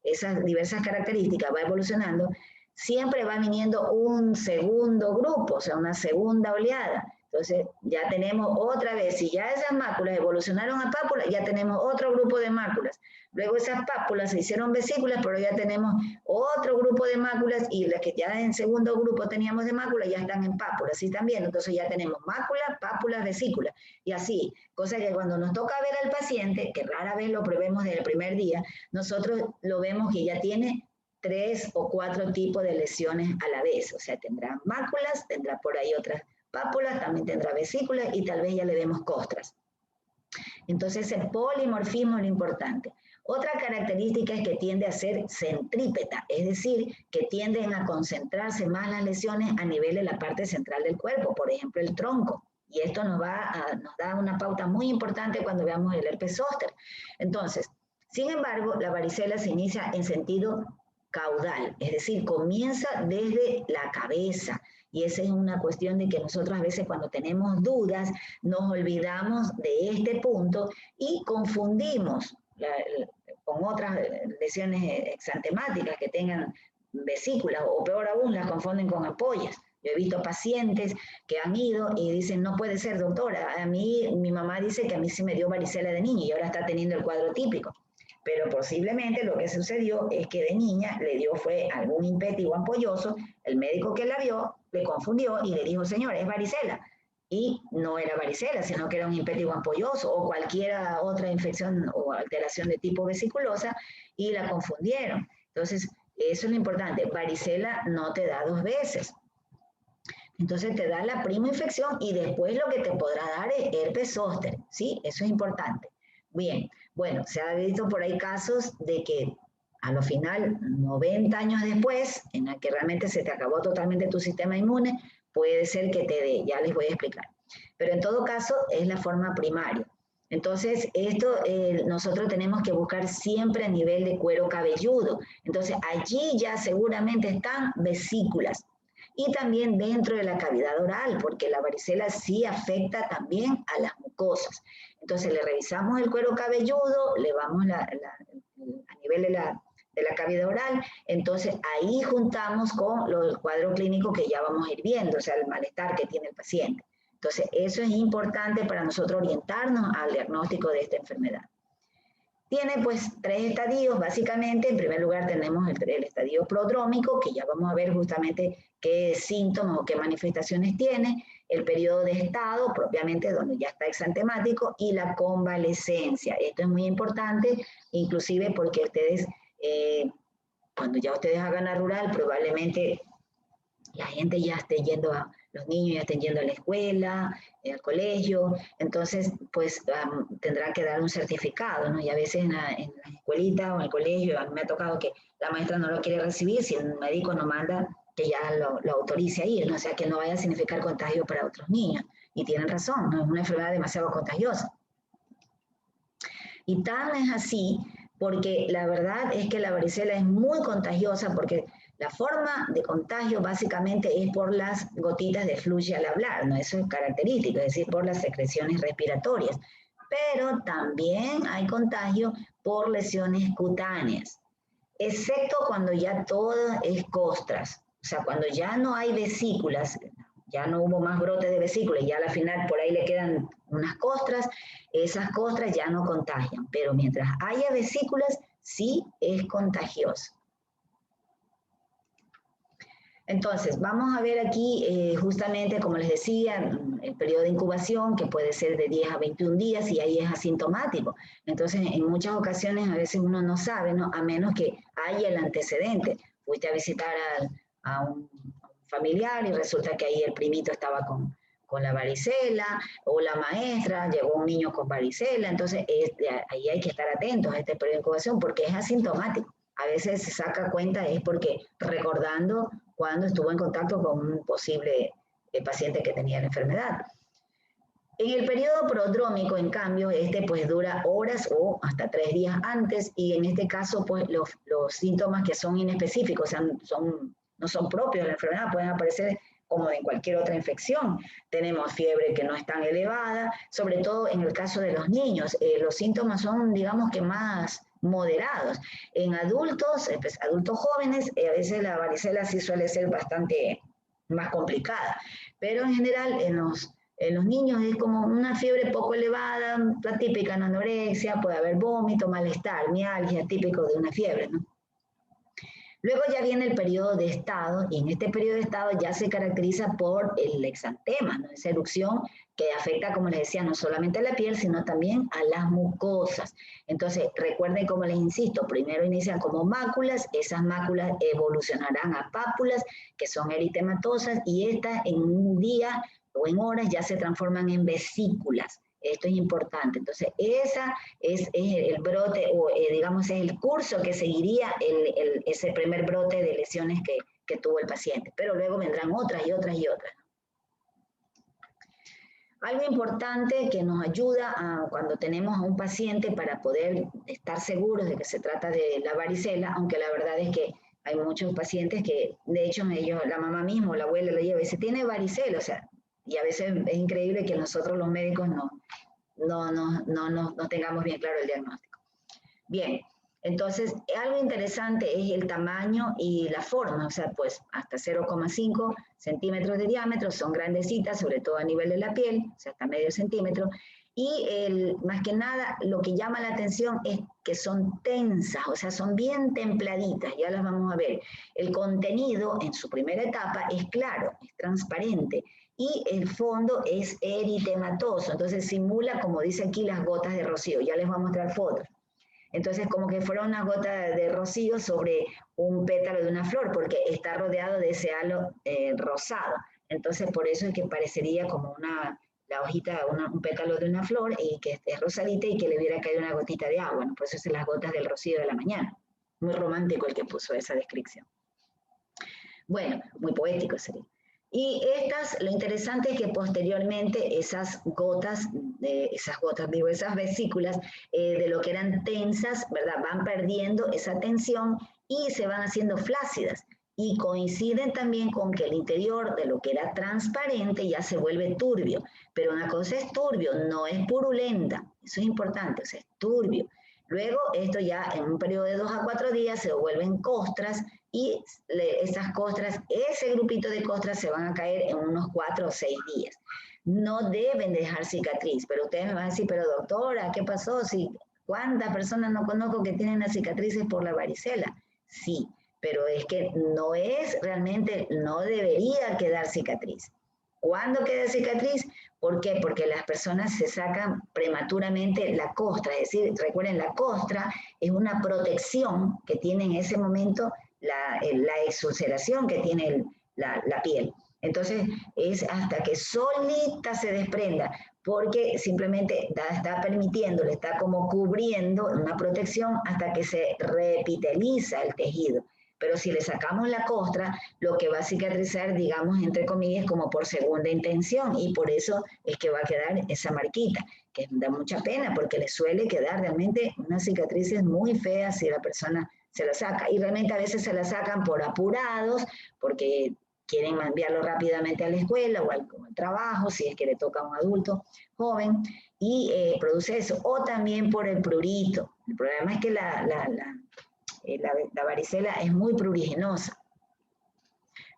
S1: esas diversas características, va evolucionando, siempre va viniendo un segundo grupo, o sea, una segunda oleada. Entonces, ya tenemos otra vez, si ya esas máculas evolucionaron a pápulas, ya tenemos otro grupo de máculas. Luego esas pápulas se hicieron vesículas, pero ya tenemos otro grupo de máculas y las que ya en segundo grupo teníamos de máculas ya están en pápulas, ¿sí también? Entonces ya tenemos máculas, pápulas, vesículas y así. Cosa que cuando nos toca ver al paciente, que rara vez lo prevemos desde el primer día, nosotros lo vemos que ya tiene 3 o 4 tipos de lesiones a la vez. O sea, tendrá máculas, tendrá por ahí otras pápulas, también tendrá vesículas y tal vez ya le vemos costras. Entonces el polimorfismo es lo importante. Otra característica es que tiende a ser centrípeta, es decir, que tienden a concentrarse más las lesiones a nivel de la parte central del cuerpo, por ejemplo el tronco. Y esto nos da una pauta muy importante cuando veamos el herpes zóster. Entonces, sin embargo, la varicela se inicia en sentido caudal, es decir, comienza desde la cabeza. Y esa es una cuestión de que nosotros a veces cuando tenemos dudas nos olvidamos de este punto y confundimos con otras lesiones exantemáticas que tengan vesículas o peor aún las confunden con ampollas. Yo he visto pacientes que han ido y dicen, no puede ser, doctora, a mí, mi mamá dice que a mí sí me dio varicela de niña y ahora está teniendo el cuadro típico. Pero posiblemente lo que sucedió es que de niña le dio fue algún impétigo ampolloso, el médico que la vio le confundió y le dijo, señor, es varicela. Y no era varicela, sino que era un impétigo ampolloso o cualquier otra infección o alteración de tipo vesiculosa y la confundieron. Entonces, eso es lo importante, varicela no te da 2 veces. Entonces te da la prima infección y después lo que te podrá dar es herpes zóster, ¿sí? Eso es importante. Bien, bueno, se ha visto por ahí casos de que a lo final, 90 años después, en la que realmente se te acabó totalmente tu sistema inmune, puede ser que te dé, ya les voy a explicar. Pero en todo caso, es la forma primaria. Entonces, esto nosotros tenemos que buscar siempre a nivel de cuero cabelludo. Entonces, allí ya seguramente están vesículas. Y también dentro de la cavidad oral, porque la varicela sí afecta también a las mucosas. Entonces le revisamos el cuero cabelludo, le vamos a nivel de la cavidad oral, entonces ahí juntamos con el cuadro clínico que ya vamos a ir viendo, o sea, el malestar que tiene el paciente. Entonces eso es importante para nosotros orientarnos al diagnóstico de esta enfermedad. Tiene pues 3 estadios, básicamente. En primer lugar tenemos el estadio prodrómico, que ya vamos a ver justamente qué síntomas o qué manifestaciones tiene, el periodo de estado, propiamente donde ya está exantemático, y la convalescencia. Esto es muy importante, inclusive porque ustedes, cuando ya ustedes hagan la rural, probablemente la gente ya esté yendo los niños ya estén yendo a la escuela, al colegio, entonces pues tendrán que dar un certificado, ¿no? Y a veces en la escuelita o en el colegio, a mí me ha tocado que la maestra no lo quiere recibir si el médico no manda que ya lo autorice a ir, ¿no? O sea, que no vaya a significar contagio para otros niños. Y tienen razón, ¿no? Es una enfermedad demasiado contagiosa. Y tan es así porque la verdad es que la varicela es muy contagiosa porque la forma de contagio básicamente es por las gotitas de fluye al hablar, ¿no? Eso es característico, es decir, por las secreciones respiratorias. Pero también hay contagio por lesiones cutáneas, excepto cuando ya todo es costras. O sea, cuando ya no hay vesículas, ya no hubo más brotes de vesículas, ya al final por ahí le quedan unas costras, esas costras ya no contagian, pero mientras haya vesículas, sí es contagioso. Entonces, vamos a ver aquí justamente, como les decía, el periodo de incubación, que puede ser de 10 a 21 días y ahí es asintomático. Entonces, en muchas ocasiones a veces uno no sabe, ¿no? A menos que haya el antecedente. Fuiste a visitar a un familiar y resulta que ahí el primito estaba con la varicela, o la maestra, llegó un niño con varicela, entonces ahí hay que estar atentos a este periodo de incubación porque es asintomático. A veces se saca cuenta es porque recordando cuando estuvo en contacto con un posible paciente que tenía la enfermedad. En el periodo prodrómico, en cambio, pues dura horas o hasta 3 días antes, y en este caso, pues los síntomas que son inespecíficos, o sea, no son propios de la enfermedad, pueden aparecer como en cualquier otra infección. Tenemos fiebre que no es tan elevada, sobre todo en el caso de los niños. Los síntomas son, digamos que más moderados. En adultos, pues, adultos jóvenes, a veces la varicela sí suele ser bastante más complicada, pero en general en los niños es como una fiebre poco elevada, la típica anorexia, puede haber vómito, malestar, mialgia, típico de una fiebre, ¿no? Luego ya viene el periodo de estado, y en este periodo de estado ya se caracteriza por el exantema, ¿no? Esa erupción que afecta, como les decía, no solamente a la piel, sino también a las mucosas. Entonces, recuerden, como les insisto, primero inician como máculas, esas máculas evolucionarán a pápulas, que son eritematosas, y estas en un día o en horas ya se transforman en vesículas. Esto es importante. Entonces, esa es el brote, o digamos, es el curso que seguiría ese primer brote de lesiones que tuvo el paciente. Pero luego vendrán otras y otras y otras. Algo importante que nos ayuda cuando tenemos a un paciente para poder estar seguros de que se trata de la varicela, aunque la verdad es que hay muchos pacientes que, de hecho, la mamá misma, la abuela la lleva y dice, tiene varicela, o sea, y a veces es increíble que nosotros los médicos no tengamos bien claro el diagnóstico. Bien, entonces algo interesante es el tamaño y la forma, o sea, pues hasta 0,5 centímetros de diámetro, son grandecitas, sobre todo a nivel de la piel, o sea, hasta medio centímetro, y más que nada lo que llama la atención es que son tensas, o sea, son bien templaditas, ya las vamos a ver. El contenido en su primera etapa es claro, es transparente, y el fondo es eritematoso, entonces simula, como dice aquí, las gotas de rocío. Ya les voy a mostrar fotos. Entonces, como que fuera una gota de rocío sobre un pétalo de una flor, porque está rodeado de ese halo rosado. Entonces, por eso es que parecería como la hojita, un pétalo de una flor, y que es rosadita y que le hubiera caído una gotita de agua, ¿no? Por eso son las gotas del rocío de la mañana. Muy romántico el que puso esa descripción. Bueno, muy poético sería. Y lo interesante es que posteriormente esas vesículas de lo que eran tensas, ¿verdad? Van perdiendo esa tensión y se van haciendo flácidas. Y coinciden también con que el interior de lo que era transparente ya se vuelve turbio. Pero una cosa es turbio, no es purulenta. Eso es importante, o sea, es turbio. Luego, esto ya en un periodo de 2 a 4 días se vuelven costras, y esas costras, ese grupito de costras se van a caer en unos 4 o 6 días. No deben dejar cicatriz, pero ustedes me van a decir, pero doctora, ¿qué pasó? ¿Cuántas personas no conozco que tienen las cicatrices por la varicela? Sí, pero es que no debería quedar cicatriz. ¿Cuándo queda cicatriz? ¿Por qué? Porque las personas se sacan prematuramente la costra, es decir, recuerden, la costra es una protección que tiene en ese momento la exulceración que tiene la piel. Entonces, es hasta que solita se desprenda, porque simplemente está permitiendo, le está como cubriendo una protección hasta que se reepiteliza el tejido. Pero si le sacamos la costra, lo que va a cicatrizar, digamos, entre comillas, como por segunda intención, y por eso es que va a quedar esa marquita, que da mucha pena, porque le suele quedar realmente unas cicatrices muy feas si la persona se la saca. Y realmente a veces se la sacan por apurados, porque quieren enviarlo rápidamente a la escuela o al trabajo, si es que le toca a un adulto joven, y produce eso. O también por el prurito. El problema es que la varicela es muy pruriginosa.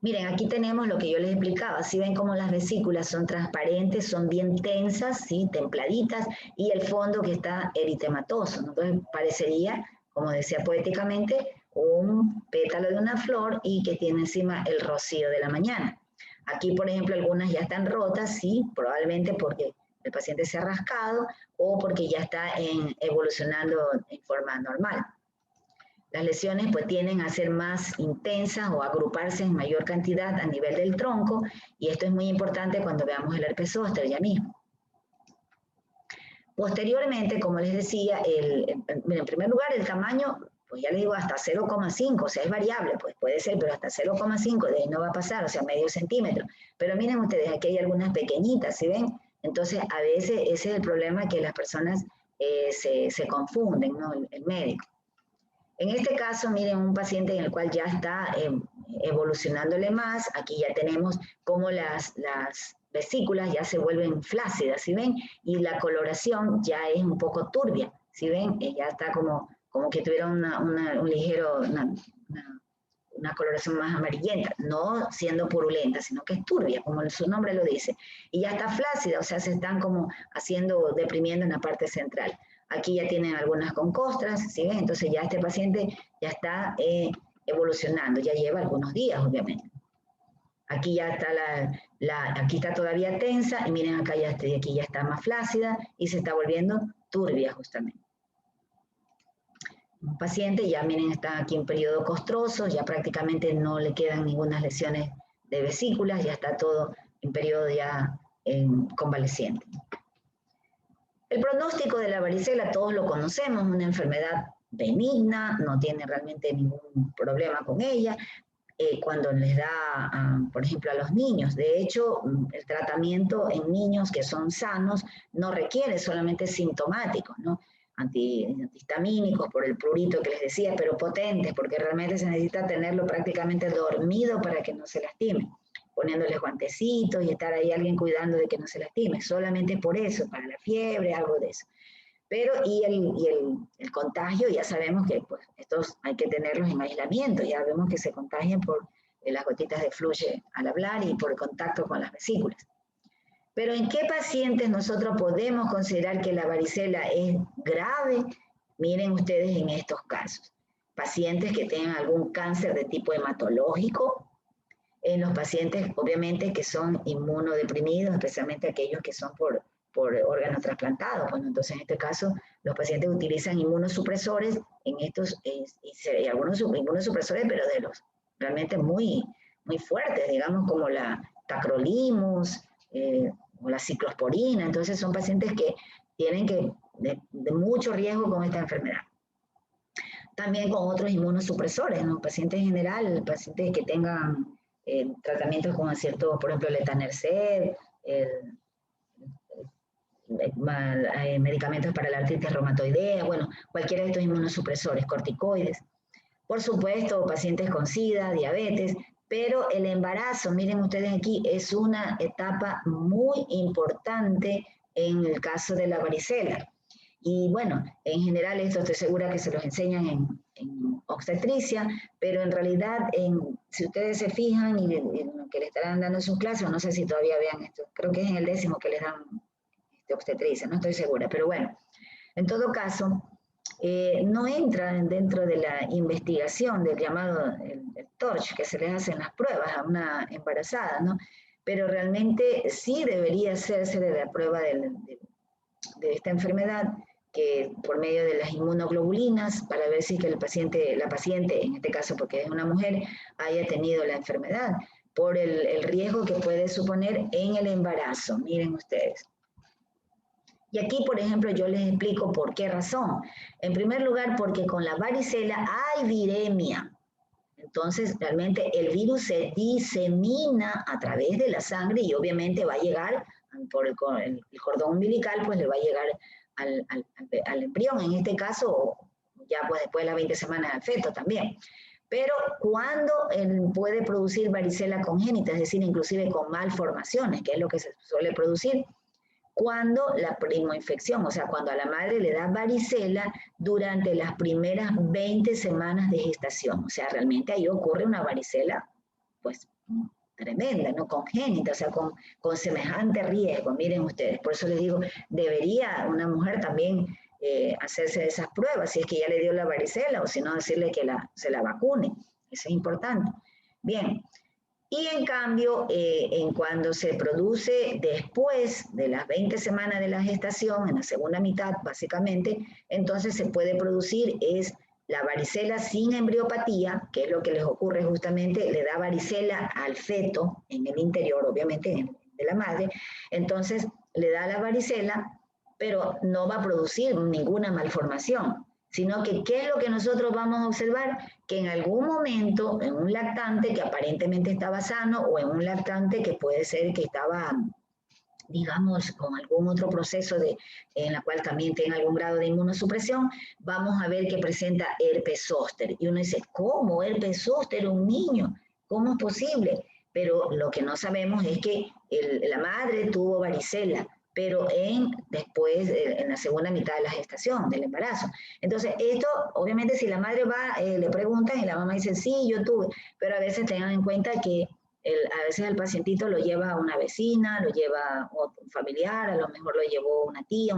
S1: Miren, aquí tenemos lo que yo les explicaba. Si ven cómo las vesículas son transparentes, son bien tensas, ¿sí? Templaditas, y el fondo que está eritematoso, ¿no? Entonces parecería, como decía poéticamente, un pétalo de una flor y que tiene encima el rocío de la mañana. Aquí, por ejemplo, algunas ya están rotas, sí, probablemente porque el paciente se ha rascado o porque ya está evolucionando en forma normal. Las lesiones pues tienden a ser más intensas o agruparse en mayor cantidad a nivel del tronco, y esto es muy importante cuando veamos el herpes zóster ya mismo. Posteriormente, como les decía, en primer lugar, el tamaño pues ya le digo hasta 0,5, o sea, es variable, pues puede ser, pero hasta 0,5 de ahí no va a pasar, o sea, medio centímetro. Pero miren ustedes, aquí hay algunas pequeñitas, ¿sí ven? Entonces, a veces ese es el problema, que las personas se confunden, ¿no? El médico. En este caso, miren, un paciente en el cual ya está evolucionándole más, aquí ya tenemos cómo las vesículas ya se vuelven flácidas, ¿sí ven? Y la coloración ya es un poco turbia, ¿sí ven? Ya está como que tuviera un ligero, una coloración más amarillenta, no siendo purulenta, sino que es turbia, como su nombre lo dice. Y ya está flácida, o sea, se están como deprimiendo en la parte central. Aquí ya tienen algunas con costras, ¿sí ven? Entonces ya este paciente ya está evolucionando, ya lleva algunos días, obviamente. Aquí ya está aquí está todavía tensa, y miren acá aquí ya está más flácida y se está volviendo turbia justamente. Un paciente ya, miren, está aquí en periodo costroso, ya prácticamente no le quedan ninguna lesiones de vesículas, ya está todo en periodo ya convaleciente. El pronóstico de la varicela todos lo conocemos, una enfermedad benigna, no tiene realmente ningún problema con ella. Cuando les da, por ejemplo, a los niños. De hecho, el tratamiento en niños que son sanos no requiere solamente sintomáticos, ¿no? Antihistamínicos por el prurito que les decía, pero potentes, porque realmente se necesita tenerlo prácticamente dormido para que no se lastime, poniéndoles guantecitos y estar ahí alguien cuidando de que no se lastime, solamente por eso, para la fiebre, algo de eso. Pero el contagio, ya sabemos que pues, estos hay que tenerlos en aislamiento, ya vemos que se contagian por las gotitas de fluye al hablar y por el contacto con las vesículas. Pero ¿en qué pacientes nosotros podemos considerar que la varicela es grave? Miren ustedes en estos casos. Pacientes que tengan algún cáncer de tipo hematológico, en los pacientes obviamente que son inmunodeprimidos, especialmente aquellos que son por órganos trasplantados. Bueno, entonces en este caso los pacientes utilizan inmunosupresores y algunos inmunosupresores, pero de los realmente muy, muy fuertes, digamos como la tacrolimus o la ciclosporina. Entonces son pacientes que tienen de mucho riesgo con esta enfermedad. También con otros inmunosupresores, ¿no? Pacientes en general, pacientes que tengan tratamientos con cierto, por ejemplo, el etanercept, medicamentos para la artritis reumatoidea, bueno, cualquiera de estos inmunosupresores, corticoides. Por supuesto, pacientes con SIDA, diabetes, pero el embarazo, miren ustedes aquí, es una etapa muy importante en el caso de la varicela. Y bueno, en general esto estoy segura que se los enseñan en obstetricia, pero en realidad, si ustedes se fijan y lo que le estarán dando en sus clases, no sé si todavía vean esto, creo que es en el 10º que les dan obstetricia, no estoy segura, pero bueno, en todo caso, no entran dentro de la investigación del llamado el TORCH, que se les hacen las pruebas a una embarazada, ¿no? Pero realmente sí debería hacerse de la prueba de esta enfermedad, que por medio de las inmunoglobulinas, para ver si que la paciente, en este caso porque es una mujer, haya tenido la enfermedad, por el riesgo que puede suponer en el embarazo. Miren ustedes. Y aquí, por ejemplo, yo les explico por qué razón. En primer lugar, porque con la varicela hay viremia. Entonces, realmente el virus se disemina a través de la sangre y obviamente va a llegar por el cordón umbilical, pues le va a llegar al embrión, en este caso, ya pues después de las 20 semanas al feto también. Pero cuando puede producir varicela congénita, es decir, inclusive con malformaciones, que es lo que se suele producir, cuando la primoinfección, o sea, cuando a la madre le da varicela durante las primeras 20 semanas de gestación. O sea, realmente ahí ocurre una varicela, pues, tremenda, ¿no? Congénita, o sea, con semejante riesgo. Miren ustedes, por eso les digo, debería una mujer también hacerse esas pruebas, si es que ya le dio la varicela, o si no, decirle que se la vacune. Eso es importante. Bien. Y en cambio, cuando se produce después de las 20 semanas de la gestación, en la segunda mitad básicamente, entonces se puede producir la varicela sin embriopatía, que es lo que les ocurre justamente, le da varicela al feto en el interior, obviamente, de la madre, entonces le da la varicela, pero no va a producir ninguna malformación, sino que ¿qué es lo que nosotros vamos a observar? Que en algún momento, en un lactante que aparentemente estaba sano o en un lactante que puede ser que estaba, digamos, con algún otro proceso en la cual también tenga algún grado de inmunosupresión, vamos a ver que presenta herpes zóster. Y uno dice, ¿cómo herpes zóster un niño? ¿Cómo es posible? Pero lo que no sabemos es que la madre tuvo varicela, pero después, en la segunda mitad de la gestación, del embarazo. Entonces, esto, obviamente, si la madre va, le preguntan y la mamá dice, sí, yo tuve, pero a veces tengan en cuenta que a veces el pacientito lo lleva una vecina, lo lleva un familiar, a lo mejor lo llevó una tía,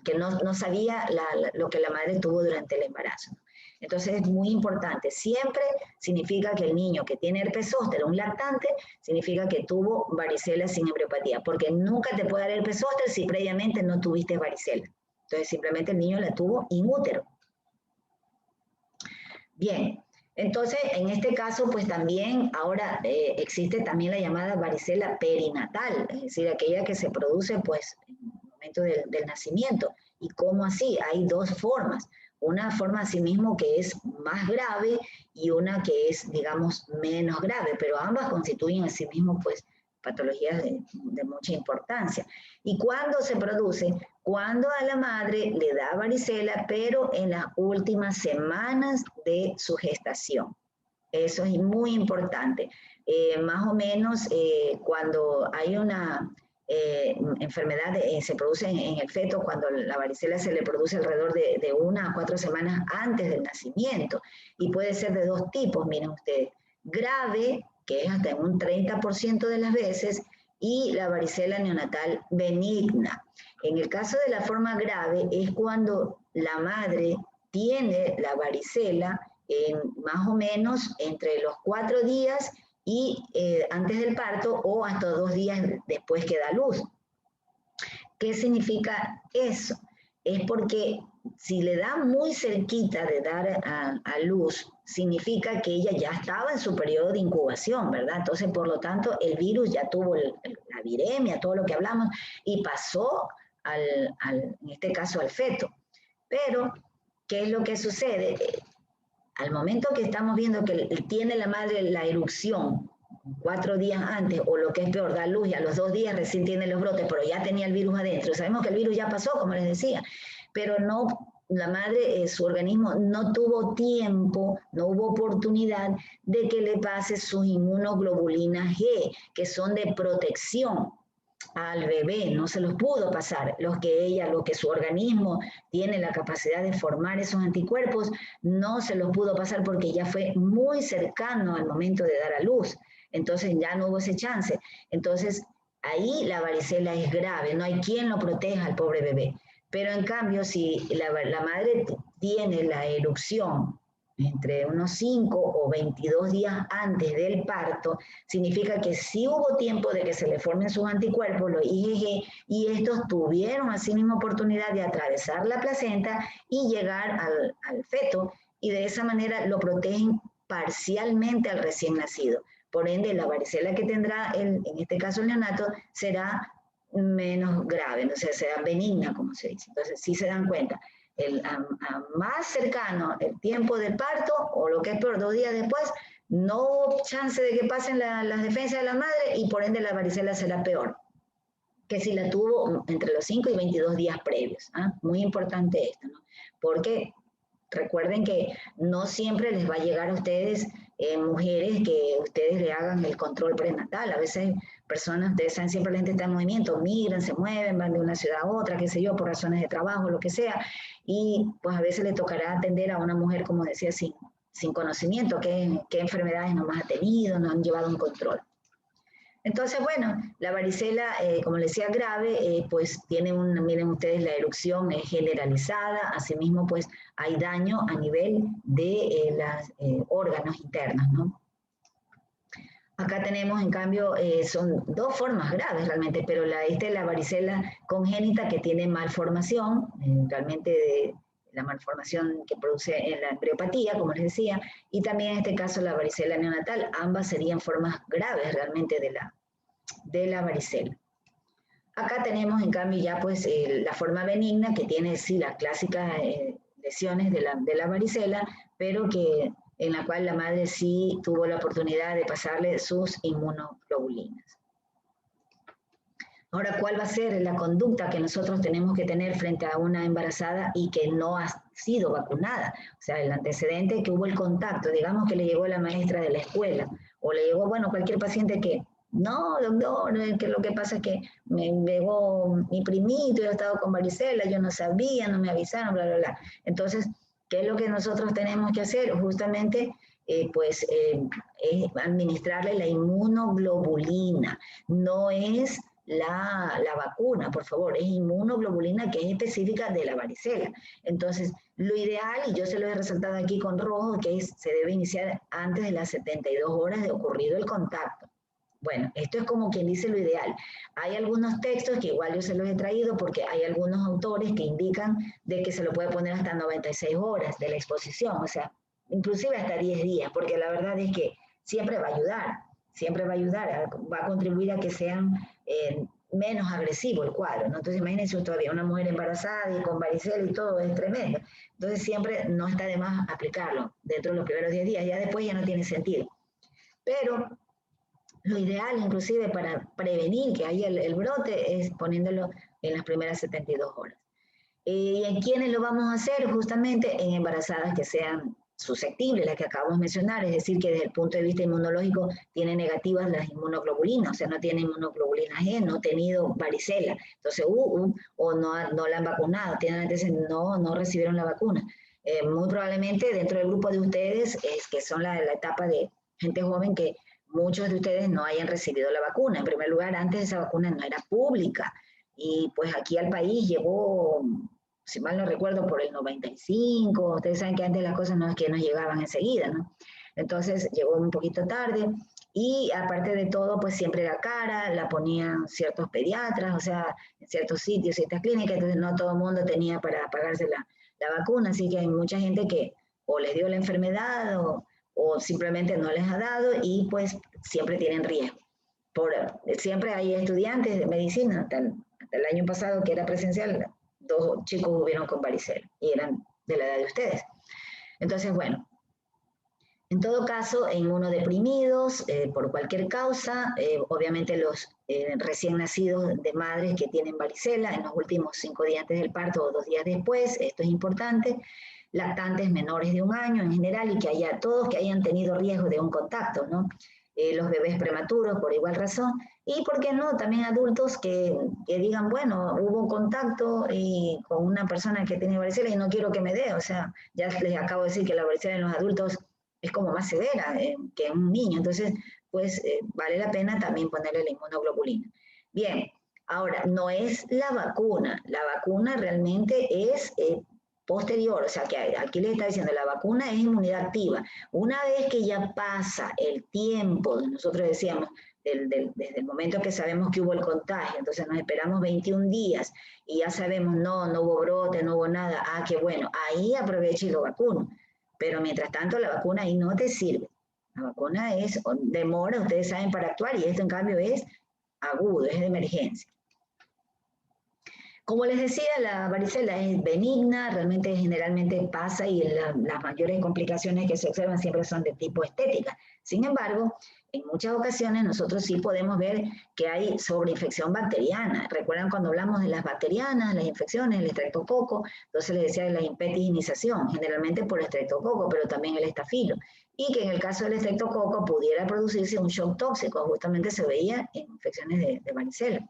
S1: que no sabía lo que la madre tuvo durante el embarazo. Entonces es muy importante. Siempre significa que el niño que tiene herpes zóster, un lactante, significa que tuvo varicela sin embriopatía, porque nunca te puede dar herpes zóster si previamente no tuviste varicela. Entonces simplemente el niño la tuvo in útero. Bien, entonces en este caso pues también ahora existe también la llamada varicela perinatal, es decir, aquella que se produce pues en el momento del nacimiento. ¿Y cómo así? Hay dos formas. Una forma asimismo que es más grave y una que es, digamos, menos grave, pero ambas constituyen asimismo pues patologías de mucha importancia. ¿Y cuándo se produce? Cuando a la madre le da varicela, pero en las últimas semanas de su gestación. Eso es muy importante. Más o menos cuando hay una enfermedad, se produce en el feto, cuando la varicela se le produce alrededor de 1 a 4 semanas antes del nacimiento. Y puede ser de dos tipos, miren ustedes. Grave, que es hasta en un 30% de las veces, y la varicela neonatal benigna. En el caso de la forma grave es cuando la madre tiene la varicela más o menos entre los 4 días y antes del parto o hasta 2 días después que da luz. ¿Qué significa eso? Es porque si le da muy cerquita de dar a luz, significa que ella ya estaba en su periodo de incubación, ¿verdad? Entonces, por lo tanto, el virus ya tuvo la viremia, todo lo que hablamos, y pasó en este caso al feto. Pero, ¿qué es lo que sucede? Al momento que estamos viendo que tiene la madre la erupción 4 días antes, o lo que es peor, da luz y a los 2 días recién tiene los brotes, pero ya tenía el virus adentro. Sabemos que el virus ya pasó, como les decía, pero no, la madre, su organismo no tuvo tiempo, no hubo oportunidad de que le pase sus inmunoglobulinas G, que son de protección al bebé, no se los pudo pasar. Lo que su organismo tiene la capacidad de formar esos anticuerpos, no se los pudo pasar porque ya fue muy cercano al momento de dar a luz. Entonces ya no hubo ese chance. Entonces ahí la varicela es grave, no hay quien lo proteja al pobre bebé. Pero en cambio, si la madre tiene la erupción entre unos 5 o 22 días antes del parto, significa que sí hubo tiempo de que se le formen sus anticuerpos, los IgG, y estos tuvieron así misma oportunidad de atravesar la placenta y llegar al feto, y de esa manera lo protegen parcialmente al recién nacido. Por ende, la varicela que tendrá, en este caso el neonato, será menos grave, o sea, será benigna, como se dice. Entonces, sí se dan cuenta. Más cercano el tiempo del parto, o lo que es peor, 2 días después, no hubo chance de que pasen las defensas de la madre y por ende la varicela será peor que si la tuvo entre los 5 y 22 días previos. ¿Ah? Muy importante esto, ¿no? Porque recuerden que no siempre les va a llegar a ustedes mujeres que ustedes le hagan el control prenatal. A veces personas, ustedes saben, siempre la gente está en movimiento, migran, se mueven, van de una ciudad a otra, qué sé yo, por razones de trabajo, lo que sea, y pues a veces le tocará atender a una mujer, como decía, sin conocimiento, qué enfermedades nomás ha tenido, no han llevado un control. Entonces, bueno, la varicela, como les decía, grave, pues tiene miren ustedes, la erupción es generalizada, asimismo, pues hay daño a nivel de los órganos internos, ¿no? Acá tenemos, en cambio, son 2 formas graves realmente, pero esta es la varicela congénita que tiene malformación, realmente la malformación que produce en la embriopatía, como les decía, y también en este caso la varicela neonatal. Ambas serían formas graves realmente de la varicela. Acá tenemos en cambio ya pues la forma benigna, que tiene sí la clásica lesiones de la varicela, pero en la cual la madre sí tuvo la oportunidad de pasarle sus inmunoglobulinas. Ahora, ¿cuál va a ser la conducta que nosotros tenemos que tener frente a una embarazada y que no ha sido vacunada? O sea, el antecedente que hubo el contacto, digamos que le llegó la maestra de la escuela, o le llegó, bueno, cualquier paciente que, no, doctor, que lo que pasa es que me llegó mi primito, yo he estado con varicela, yo no sabía, no me avisaron, bla, bla, bla. Entonces, ¿qué es lo que nosotros tenemos que hacer? Justamente, es administrarle la inmunoglobulina. No es la vacuna, por favor, es inmunoglobulina que es específica de la varicela. Entonces, lo ideal, y yo se lo he resaltado aquí con rojo, que se debe iniciar antes de las 72 horas de ocurrido el contacto. Bueno, esto es como quien dice lo ideal. Hay algunos textos que igual yo se los he traído porque hay algunos autores que indican de que se lo puede poner hasta 96 horas de la exposición, o sea, inclusive hasta 10 días, porque la verdad es que siempre va a ayudar, va a contribuir a que sean menos agresivo el cuadro, ¿no? Entonces imagínense todavía una mujer embarazada y con varicela y todo, es tremendo. Entonces siempre no está de más aplicarlo dentro de los primeros 10 días, ya después ya no tiene sentido. Pero lo ideal, inclusive, para prevenir que haya el brote es poniéndolo en las primeras 72 horas. ¿Y en quiénes lo vamos a hacer? Justamente en embarazadas que sean susceptibles, las que acabamos de mencionar, es decir, que desde el punto de vista inmunológico tienen negativas las inmunoglobulinas, o sea, no tienen inmunoglobulina G, no ha tenido varicela, entonces, o no la han vacunado, no recibieron la vacuna. Muy probablemente dentro del grupo de ustedes, que son la etapa de gente joven, que muchos de ustedes no hayan recibido la vacuna. En primer lugar, antes esa vacuna no era pública, y pues aquí al país llegó, si mal no recuerdo, por el 95, ustedes saben que antes las cosas no es que nos llegaban enseguida, ¿no? Entonces llegó un poquito tarde, y aparte de todo, pues siempre era cara, la ponían ciertos pediatras, o sea, en ciertos sitios, ciertas clínicas, entonces no todo el mundo tenía para pagarse la vacuna, así que hay mucha gente que o les dio la enfermedad o simplemente no les ha dado, y pues siempre tienen riesgo. Siempre hay estudiantes de medicina, hasta el año pasado que era presencial, 2 chicos hubieron con varicela y eran de la edad de ustedes. Entonces, bueno, en todo caso, en inmunodeprimidos, por cualquier causa, obviamente los recién nacidos de madres que tienen varicela en los últimos 5 días antes del parto o 2 días después, esto es importante, lactantes menores de 1 año en general, y que todos que hayan tenido riesgo de un contacto, ¿no? Los bebés prematuros por igual razón, y por qué no, también adultos que digan, bueno, hubo contacto con una persona que tiene varicela y no quiero que me dé, o sea, ya les acabo de decir que la varicela en los adultos es como más severa que en un niño, entonces pues vale la pena también ponerle la inmunoglobulina. Bien, ahora, no es la vacuna realmente es posterior, o sea que aquí les está diciendo, la vacuna es inmunidad activa. Una vez que ya pasa el tiempo, nosotros decíamos, desde el momento que sabemos que hubo el contagio, entonces nos esperamos 21 días y ya sabemos, no hubo brote, no hubo nada, qué bueno, ahí aproveche y lo vacuno. Pero mientras tanto la vacuna ahí no te sirve. La vacuna demora, ustedes saben, para actuar, y esto en cambio es agudo, es de emergencia. Como les decía, la varicela es benigna, realmente generalmente pasa, y las mayores complicaciones que se observan siempre son de tipo estética. Sin embargo, en muchas ocasiones nosotros sí podemos ver que hay sobreinfección bacteriana. ¿Recuerdan cuando hablamos de las bacterianas, las infecciones, el estreptococo? Entonces les decía de la impetiginización, generalmente por estreptococo, pero también el estafilo. Y que en el caso del estreptococo pudiera producirse un shock tóxico, justamente se veía en infecciones de varicela.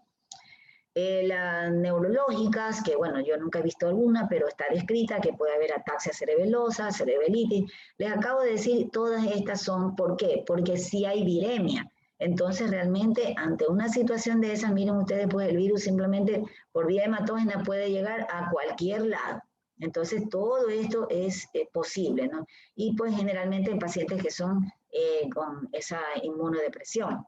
S1: Las neurológicas, que bueno, yo nunca he visto alguna, pero está descrita que puede haber ataxia cerebelosa, cerebelitis. Les acabo de decir, todas estas son, ¿por qué? Porque sí hay viremia. Entonces, realmente, ante una situación de esa, miren ustedes, pues el virus simplemente por vía hematógena puede llegar a cualquier lado. Entonces, todo esto es posible, ¿no? Y pues generalmente en pacientes que son con esa inmunodepresión.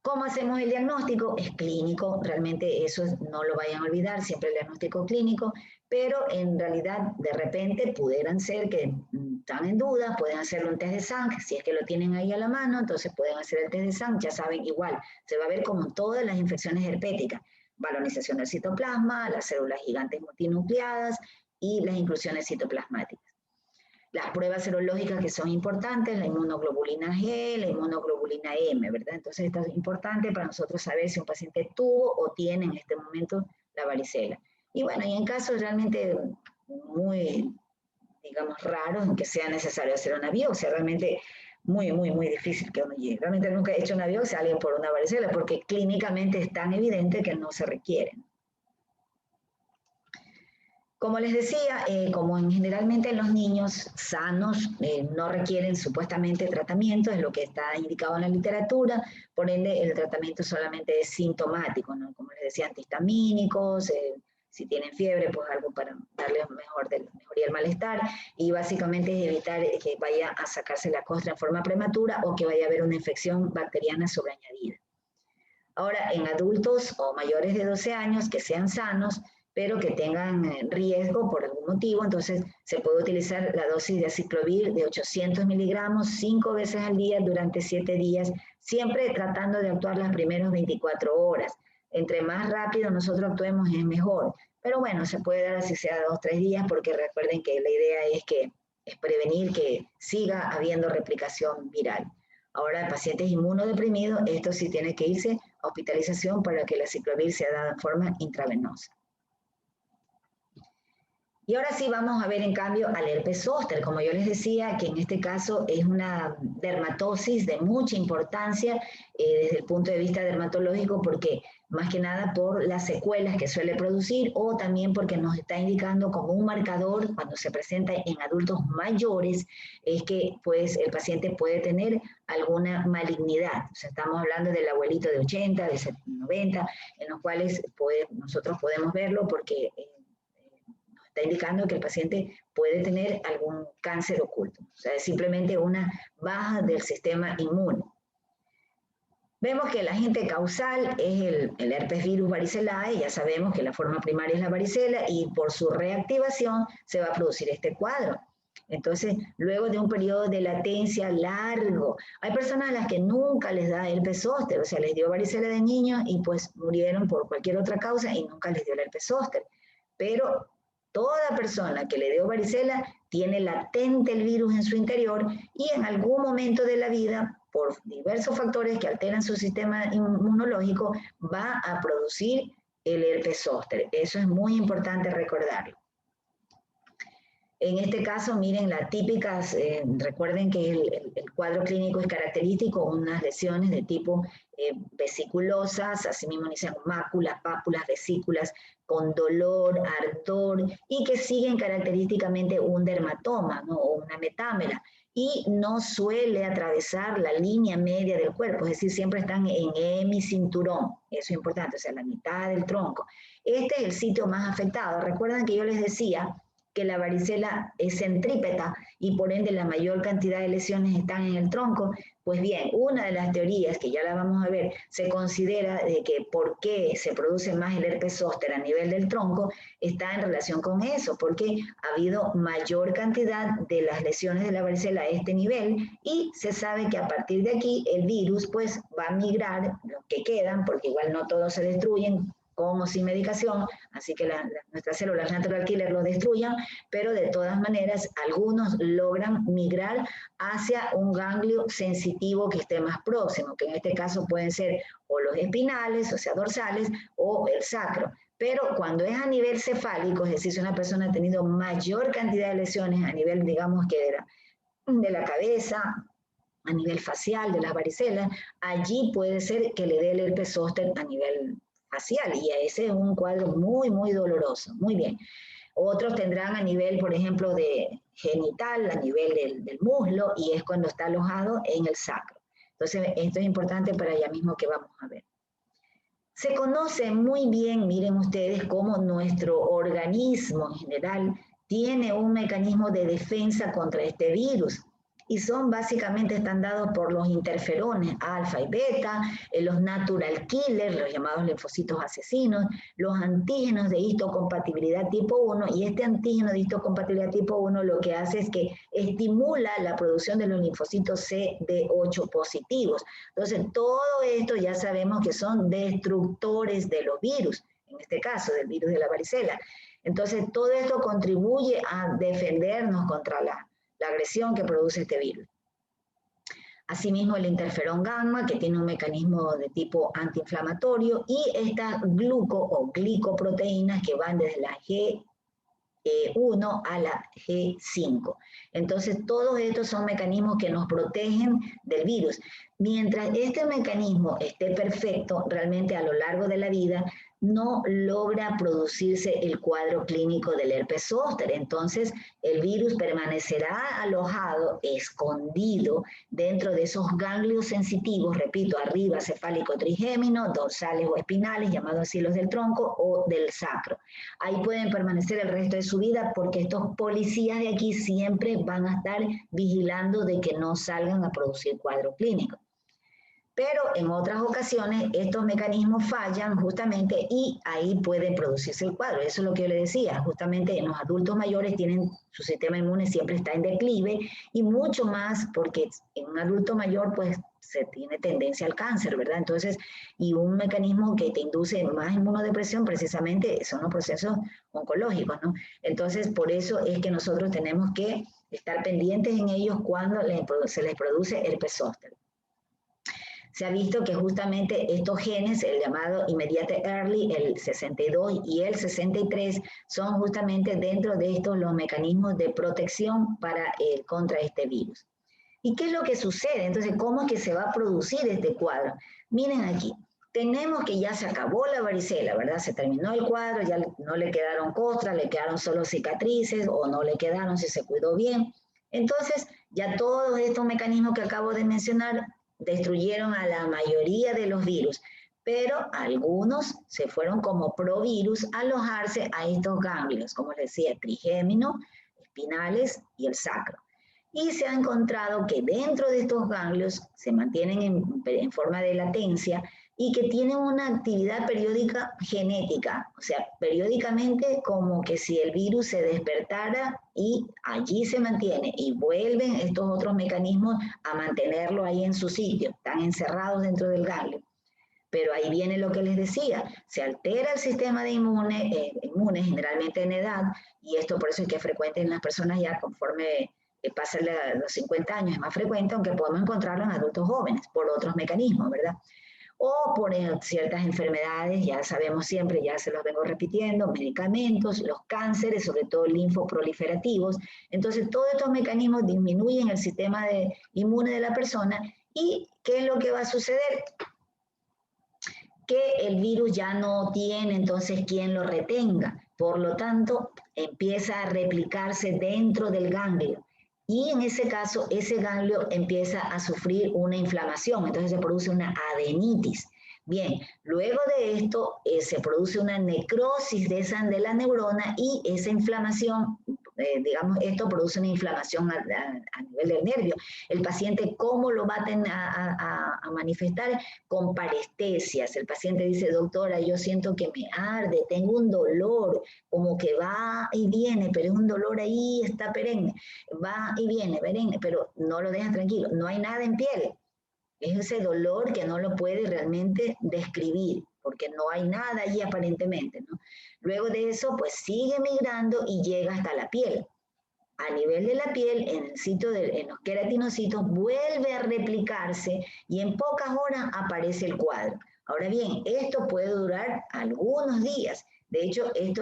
S1: ¿Cómo hacemos el diagnóstico? Es clínico, realmente eso no lo vayan a olvidar, siempre el diagnóstico clínico, pero en realidad de repente pudieran ser que están en duda, pueden hacerle un test de sangre, si es que lo tienen ahí a la mano, entonces pueden hacer el test de sangre, ya saben, igual, se va a ver como todas las infecciones herpéticas, balonización del citoplasma, las células gigantes multinucleadas, y las inclusiones citoplasmáticas. Las pruebas serológicas que son importantes, la inmunoglobulina G, la inmunoglobulina M, ¿verdad? Entonces esto es importante para nosotros saber si un paciente tuvo o tiene en este momento la varicela. Y bueno, y en casos realmente muy, digamos, raros en que sea necesario hacer una biopsia, realmente muy difícil que uno llegue. Realmente nunca he hecho una biopsia a alguien por una varicela porque clínicamente es tan evidente que no se requiere. Como les decía, como generalmente los niños sanos no requieren supuestamente tratamiento, es lo que está indicado en la literatura, por ende el tratamiento solamente es sintomático, ¿no? Como les decía, antihistamínicos, si tienen fiebre, pues algo para darles mejoría al malestar, y básicamente es evitar que vaya a sacarse la costra en forma prematura o que vaya a haber una infección bacteriana sobreañadida. Ahora, en adultos o mayores de 12 años que sean sanos, pero que tengan riesgo por algún motivo, entonces se puede utilizar la dosis de aciclovir de 800 miligramos 5 veces al día durante 7 días, siempre tratando de actuar las primeras 24 horas. Entre más rápido nosotros actuemos es mejor, pero bueno, se puede dar así sea 2 o 3 días, porque recuerden que la idea es prevenir que siga habiendo replicación viral. Ahora, pacientes inmunodeprimidos, esto sí tiene que irse a hospitalización para que la aciclovir sea dada en forma intravenosa. Y ahora sí vamos a ver en cambio al herpes zóster, como yo les decía, que en este caso es una dermatosis de mucha importancia desde el punto de vista dermatológico, porque más que nada por las secuelas que suele producir, o también porque nos está indicando como un marcador cuando se presenta en adultos mayores, es que pues el paciente puede tener alguna malignidad. O sea, estamos hablando del abuelito de 80, de 90, en los cuales nosotros podemos verlo porque está indicando que el paciente puede tener algún cáncer oculto. O sea, es simplemente una baja del sistema inmune. Vemos que el agente causal es el herpes virus varicelae, ya sabemos que la forma primaria es la varicela y por su reactivación se va a producir este cuadro. Entonces, luego de un periodo de latencia largo, hay personas a las que nunca les da herpes zóster, o sea, les dio varicela de niños y pues murieron por cualquier otra causa y nunca les dio el herpes zóster. Pero toda persona que le dio varicela tiene latente el virus en su interior y en algún momento de la vida, por diversos factores que alteran su sistema inmunológico, va a producir el herpes zóster. Eso es muy importante recordarlo. En este caso, miren, las típicas, recuerden que el cuadro clínico es característico, unas lesiones de tipo vesiculosas, así mismo inician máculas, pápulas, vesículas, con dolor, ardor, y que siguen característicamente un dermatoma, ¿no? O una metámera, y no suele atravesar la línea media del cuerpo, es decir, siempre están en hemicinturón, eso es importante, o sea, la mitad del tronco. Este es el sitio más afectado. Recuerdan que yo les decía que la varicela es centrípeta y por ende la mayor cantidad de lesiones están en el tronco. Pues bien, una de las teorías, que ya la vamos a ver, se considera de que por qué se produce más el herpes zóster a nivel del tronco, está en relación con eso, porque ha habido mayor cantidad de las lesiones de la varicela a este nivel y se sabe que a partir de aquí el virus pues va a migrar, los que quedan, porque igual no todos se destruyen, con o sin medicación, así que nuestras células natural killer lo destruyan, pero de todas maneras algunos logran migrar hacia un ganglio sensitivo que esté más próximo, que en este caso pueden ser o los espinales, o sea, dorsales, o el sacro. Pero cuando es a nivel cefálico, es decir, si una persona ha tenido mayor cantidad de lesiones a nivel, digamos que de la cabeza, a nivel facial, de las varicelas, allí puede ser que le dé el herpes zóster a nivel facial, y ese es un cuadro muy doloroso. Muy bien. Otros tendrán a nivel, por ejemplo, de genital, a nivel del muslo, y es cuando está alojado en el sacro. Entonces, esto es importante para ya mismo que vamos a ver. Se conoce muy bien, miren ustedes, cómo nuestro organismo en general tiene un mecanismo de defensa contra este virus. Y son básicamente, están dados por los interferones alfa y beta, los natural killers, los llamados linfocitos asesinos, los antígenos de histocompatibilidad tipo 1, y este antígeno de histocompatibilidad tipo 1 lo que hace es que estimula la producción de los linfocitos CD8 positivos. Entonces, todo esto ya sabemos que son destructores de los virus, en este caso del virus de la varicela. Entonces, todo esto contribuye a defendernos contra la agresión que produce este virus. Asimismo, el interferón gamma, que tiene un mecanismo de tipo antiinflamatorio, y estas o glicoproteínas que van desde la G1 a la G5. Entonces, todos estos son mecanismos que nos protegen del virus. Mientras este mecanismo esté perfecto, realmente a lo largo de la vida no logra producirse el cuadro clínico del herpes zóster. Entonces, el virus permanecerá alojado, escondido, dentro de esos ganglios sensitivos, repito, arriba cefálico trigémino, dorsales o espinales, llamados hilos del tronco, o del sacro. Ahí pueden permanecer el resto de su vida porque estos policías de aquí siempre van a estar vigilando de que no salgan a producir cuadro clínico. Pero en otras ocasiones estos mecanismos fallan justamente y ahí puede producirse el cuadro. Eso es lo que yo le decía, justamente en los adultos mayores tienen su sistema inmune siempre está en declive y mucho más porque en un adulto mayor pues se tiene tendencia al cáncer, ¿verdad? Entonces, y un mecanismo que te induce más inmunodepresión precisamente son los procesos oncológicos, ¿no? Entonces, por eso es que nosotros tenemos que estar pendientes en ellos cuando se les produce herpes zóster. Se ha visto que justamente estos genes, el llamado immediate early, el 62 y el 63, son justamente dentro de estos los mecanismos de protección contra este virus. ¿Y qué es lo que sucede? Entonces, ¿cómo es que se va a producir este cuadro? Miren aquí, tenemos que ya se acabó la varicela, ¿verdad? Se terminó el cuadro, ya no le quedaron costras, le quedaron solo cicatrices o no le quedaron si se cuidó bien. Entonces, ya todos estos mecanismos que acabo de mencionar destruyeron a la mayoría de los virus, pero algunos se fueron como provirus a alojarse a estos ganglios, como les decía, trigémino, espinales y el sacro. Y se ha encontrado que dentro de estos ganglios se mantienen en forma de latencia y que tienen una actividad periódica genética, o sea, periódicamente como que si el virus se despertara y allí se mantiene y vuelven estos otros mecanismos a mantenerlo ahí en su sitio, están encerrados dentro del ganglio. Pero ahí viene lo que les decía, se altera el sistema de inmune generalmente en edad, y esto por eso es que es frecuente en las personas ya conforme pasan los 50 años, es más frecuente, aunque podemos encontrarlo en adultos jóvenes por otros mecanismos, ¿verdad? O por ciertas enfermedades, ya sabemos siempre, ya se los vengo repitiendo, medicamentos, los cánceres, sobre todo linfoproliferativos. Entonces, todos estos mecanismos disminuyen el sistema inmune de la persona. ¿Y qué es lo que va a suceder? Que el virus ya no tiene entonces quien lo retenga. Por lo tanto, empieza a replicarse dentro del ganglio. Y en ese caso, ese ganglio empieza a sufrir una inflamación, entonces se produce una adenitis. Bien, luego de esto se produce una necrosis de la neurona y esa inflamación, digamos, esto produce una inflamación a nivel del nervio. El paciente, ¿cómo lo va a manifestar? Con parestesias. El paciente dice, doctora, yo siento que me arde, tengo un dolor, como que va y viene, pero es un dolor ahí, está perenne, va y viene, perenne, pero no lo dejan tranquilo, no hay nada en piel. Es ese dolor que no lo puede realmente describir, porque no hay nada allí aparentemente, ¿no? Luego de eso, pues sigue migrando y llega hasta la piel. A nivel de la piel, en el sitio en los queratinocitos, vuelve a replicarse y en pocas horas aparece el cuadro. Ahora bien, esto puede durar algunos días. De hecho, este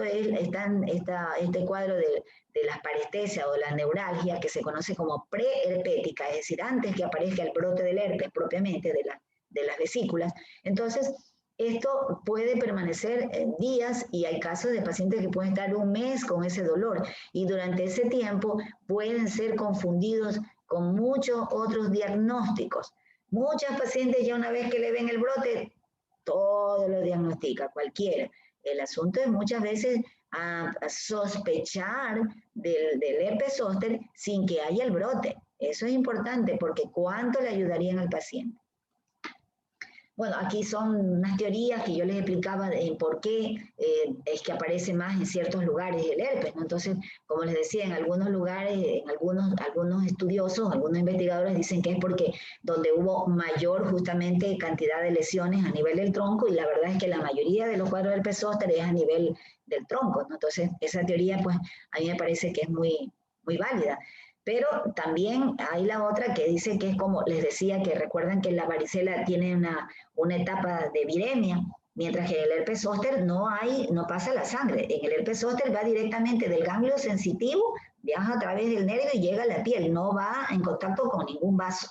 S1: cuadro de las parestesias o la neuralgia, que se conoce como preherpética, es decir, antes que aparezca el brote del herpes propiamente de las vesículas. Entonces, esto puede permanecer días y hay casos de pacientes que pueden estar un mes con ese dolor y durante ese tiempo pueden ser confundidos con muchos otros diagnósticos. Muchas pacientes ya una vez que le ven el brote, todo lo diagnostica, cualquiera. El asunto es muchas veces a sospechar del herpes zóster sin que haya el brote. Eso es importante porque ¿cuánto le ayudarían al paciente? Bueno, aquí son unas teorías que yo les explicaba en por qué es que aparece más en ciertos lugares el herpes, ¿no? Entonces, como les decía, en algunos lugares, en algunos estudiosos, algunos investigadores dicen que es porque donde hubo mayor justamente cantidad de lesiones a nivel del tronco, y la verdad es que la mayoría de los cuadros del herpes zóster es a nivel del tronco, ¿no? Entonces, esa teoría, pues, a mí me parece que es muy, muy válida. Pero también hay la otra que dice que es como les decía, que recuerdan que la varicela tiene una etapa de viremia, mientras que en el herpes zóster no pasa la sangre. En el herpes zóster va directamente del ganglio sensitivo, viaja a través del nervio y llega a la piel, no va en contacto con ningún vaso.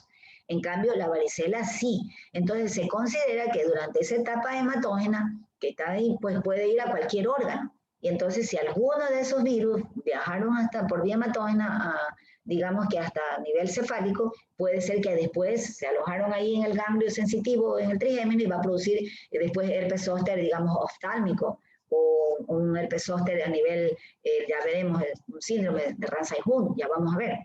S1: En cambio, la varicela sí. Entonces se considera que durante esa etapa hematógena que está ahí, pues puede ir a cualquier órgano. Y entonces, si alguno de esos virus viajaron hasta por vía hematógena digamos que hasta a nivel cefálico, puede ser que después se alojaron ahí en el ganglio sensitivo, en el trigémino, y va a producir después herpes zóster, digamos, oftálmico, o un herpes zóster a nivel, ya veremos, un síndrome de Ramsay-Hunt, ya vamos a ver.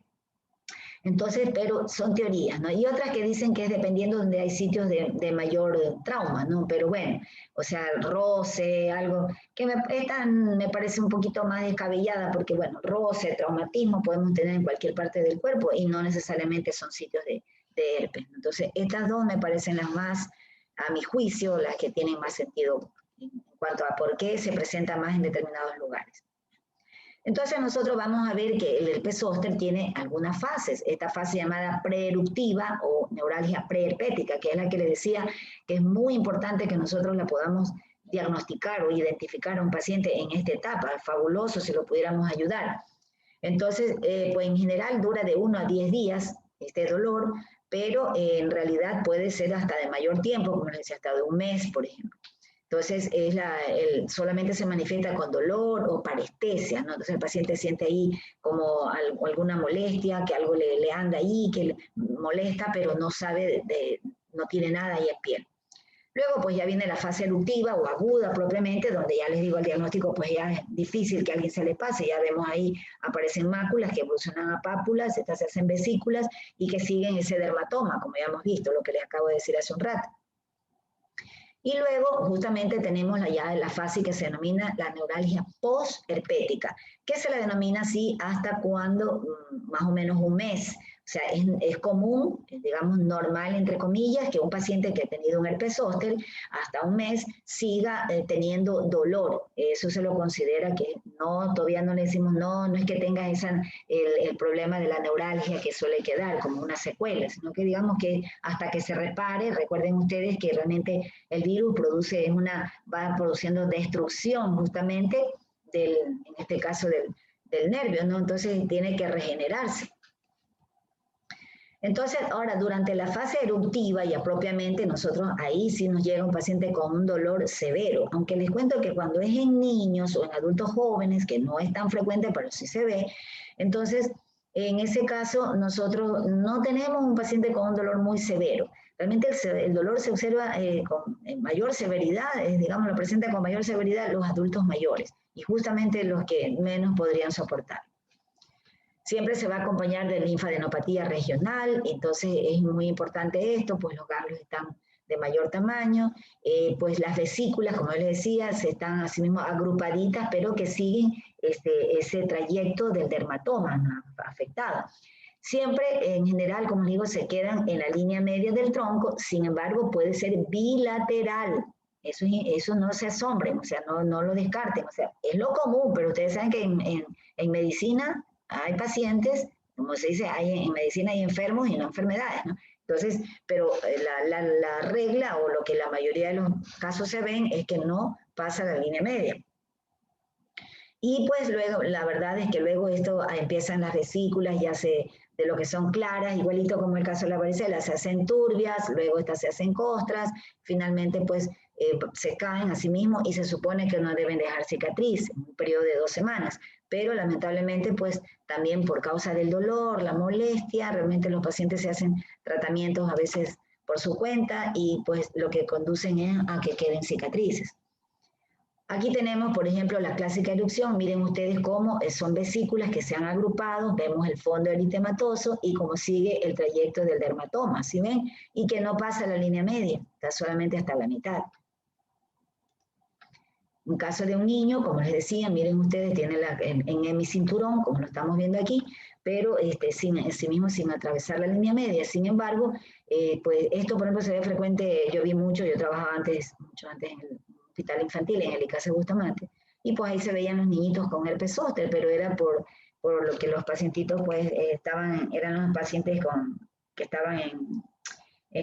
S1: Entonces, pero son teorías, ¿no? Y otras que dicen que es dependiendo donde hay sitios de mayor trauma, ¿no? Pero bueno, o sea, roce, algo que esta me parece un poquito más descabellada, porque bueno, roce, traumatismo podemos tener en cualquier parte del cuerpo y no necesariamente son sitios de herpes. Entonces, estas dos me parecen las más, a mi juicio, las que tienen más sentido en cuanto a por qué se presenta más en determinados lugares. Entonces nosotros vamos a ver que el herpes zóster tiene algunas fases. Esta fase llamada preeruptiva o neuralgia preherpética, que es la que le decía que es muy importante que nosotros la podamos diagnosticar o identificar a un paciente en esta etapa. Fabuloso si lo pudiéramos ayudar. Entonces, pues en general dura de 1 a 10 días este dolor, pero en realidad puede ser hasta de mayor tiempo, como les decía, hasta de un mes, por ejemplo. Entonces, solamente se manifiesta con dolor o parestesia, ¿no? Entonces, el paciente siente ahí como alguna molestia, que algo le anda ahí, que le molesta, pero no sabe, no tiene nada ahí en piel. Luego, pues ya viene la fase eruptiva o aguda propiamente, donde ya les digo, el diagnóstico pues ya es difícil que a alguien se le pase. Ya vemos ahí, aparecen máculas que evolucionan a pápulas, estas se hacen vesículas y que siguen ese dermatoma, como ya hemos visto, lo que les acabo de decir hace un rato. Y luego justamente tenemos ya la fase que se denomina la neuralgia postherpética, que se la denomina así hasta cuando más o menos un mes. O sea, es común, digamos normal entre comillas, que un paciente que ha tenido un herpes zóster hasta un mes siga teniendo dolor. Eso se lo considera que no, todavía no le decimos no es que tenga el problema de la neuralgia que suele quedar como una secuela, sino que digamos que hasta que se repare, recuerden ustedes que realmente el virus va produciendo destrucción justamente en este caso del nervio, ¿no? Entonces tiene que regenerarse. Entonces, ahora, durante la fase eruptiva, ya propiamente, nosotros ahí sí nos llega un paciente con un dolor severo, aunque les cuento que cuando es en niños o en adultos jóvenes, que no es tan frecuente, pero sí se ve, entonces, en ese caso, nosotros no tenemos un paciente con un dolor muy severo. Realmente el dolor se observa con mayor severidad, digamos, lo presenta con mayor severidad los adultos mayores, y justamente los que menos podrían soportar. Siempre se va a acompañar de linfadenopatía regional, entonces es muy importante esto, pues los ganglios están de mayor tamaño, pues las vesículas, como les decía, se están así mismo agrupaditas, pero que siguen ese trayecto del dermatoma, ¿no?, afectado. Siempre, en general, como digo, se quedan en la línea media del tronco, sin embargo, puede ser bilateral. Eso no se asombren, o sea, no lo descarten, o sea, es lo común, pero ustedes saben que en medicina hay pacientes, como se dice, en medicina hay enfermos y no enfermedades, ¿no? Entonces, pero la regla o lo que la mayoría de los casos se ven es que no pasa la línea media. Y pues luego, la verdad es que luego esto empiezan las vesículas, de lo que son claras, igualito como el caso de la varicela, se hacen turbias, luego estas se hacen costras, finalmente pues se caen a sí mismos y se supone que no deben dejar cicatriz en un periodo de 2 semanas, pero lamentablemente pues también por causa del dolor, la molestia, realmente los pacientes se hacen tratamientos a veces por su cuenta y pues lo que conducen es a que queden cicatrices. Aquí tenemos, por ejemplo, la clásica erupción. Miren ustedes cómo son vesículas que se han agrupado, vemos el fondo eritematoso y cómo sigue el trayecto del dermatoma, ¿sí ven? Y que no pasa la línea media, está solamente hasta la mitad. Un caso de un niño, como les decía, miren ustedes, tiene en hemicinturón, como lo estamos viendo aquí, pero sí mismo sin atravesar la línea media. Sin embargo, pues esto, por ejemplo, se ve frecuente, yo vi mucho, yo trabajaba mucho antes en el hospital infantil, en el ICASE Bustamante, y pues ahí se veían los niñitos con herpes zóster, pero era por lo que los pacientitos pues eran los pacientes que estaban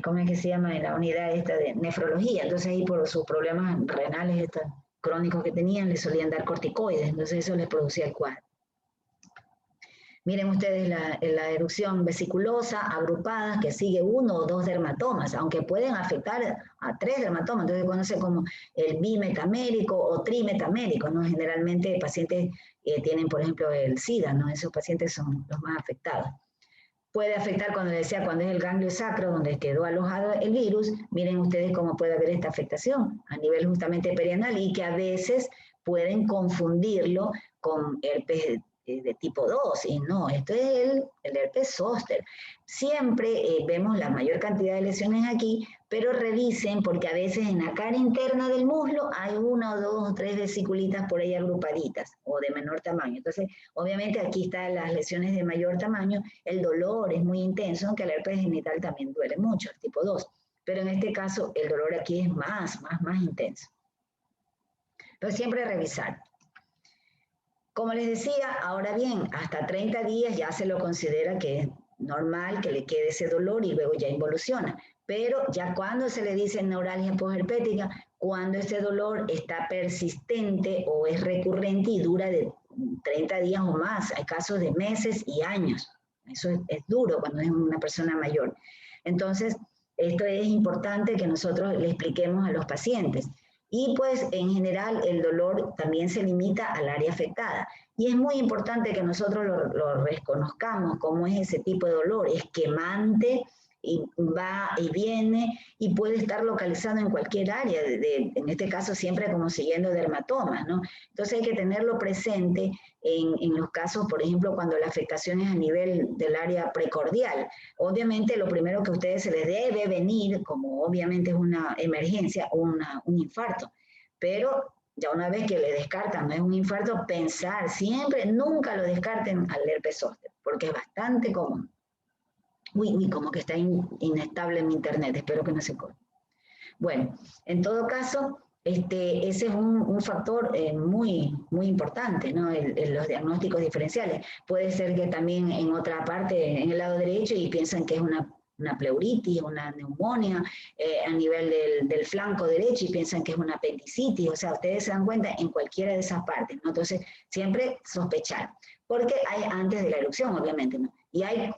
S1: ¿cómo es que se llama? En la unidad esta de nefrología, entonces ahí por sus problemas renales crónicos que tenían, les solían dar corticoides, entonces eso les producía el cuadro. Miren ustedes la erupción vesiculosa agrupada que sigue 1 o 2 dermatomas, aunque pueden afectar a 3 dermatomas, entonces se conoce como el bimetamérico o trimetamérico, ¿no? Generalmente pacientes tienen, por ejemplo, el SIDA, ¿no? Esos pacientes son los más afectados. Puede afectar, cuando es el ganglio sacro, donde quedó alojado el virus. Miren ustedes cómo puede haber esta afectación a nivel justamente perianal y que a veces pueden confundirlo con herpes de tipo 2, y no, esto es el herpes zóster. Siempre vemos la mayor cantidad de lesiones aquí, pero revisen porque a veces en la cara interna del muslo hay 1 o 2 o 3 vesiculitas por ahí agrupaditas o de menor tamaño. Entonces, obviamente aquí están las lesiones de mayor tamaño, el dolor es muy intenso, aunque el herpes genital también duele mucho, el tipo 2, pero en este caso el dolor aquí es más intenso. Pero siempre revisar. Como les decía, ahora bien, hasta 30 días ya se lo considera que es normal que le quede ese dolor y luego ya involuciona. Pero ya cuando se le dice neuralgia posherpética, cuando ese dolor está persistente o es recurrente y dura de 30 días o más, hay casos de meses y años. Eso es duro cuando es una persona mayor. Entonces, esto es importante que nosotros le expliquemos a los pacientes. Y pues en general el dolor también se limita al área afectada. Y es muy importante que nosotros lo reconozcamos cómo es ese tipo de dolor. Es quemante y va y viene y puede estar localizado en cualquier área, en este caso siempre como siguiendo dermatomas, ¿no? Entonces hay que tenerlo presente en los casos, por ejemplo, cuando la afectación es a nivel del área precordial. Obviamente lo primero que a ustedes se les debe venir, como obviamente es una emergencia o un infarto, pero ya una vez que le descartan, no es un infarto, pensar siempre, nunca lo descarten al herpes zóster, porque es bastante común. Uy, como que está inestable en mi internet, espero que no se corte. Bueno, en todo caso, ese es un factor muy importante, ¿no? Los diagnósticos diferenciales. Puede ser que también en otra parte, en el lado derecho, y piensan que es una pleuritis, una neumonía a nivel del flanco derecho y piensan que es una apendicitis. O sea, ustedes se dan cuenta en cualquiera de esas partes, ¿no? Entonces, siempre sospechar, porque hay antes de la erupción, obviamente, ¿no? Y hay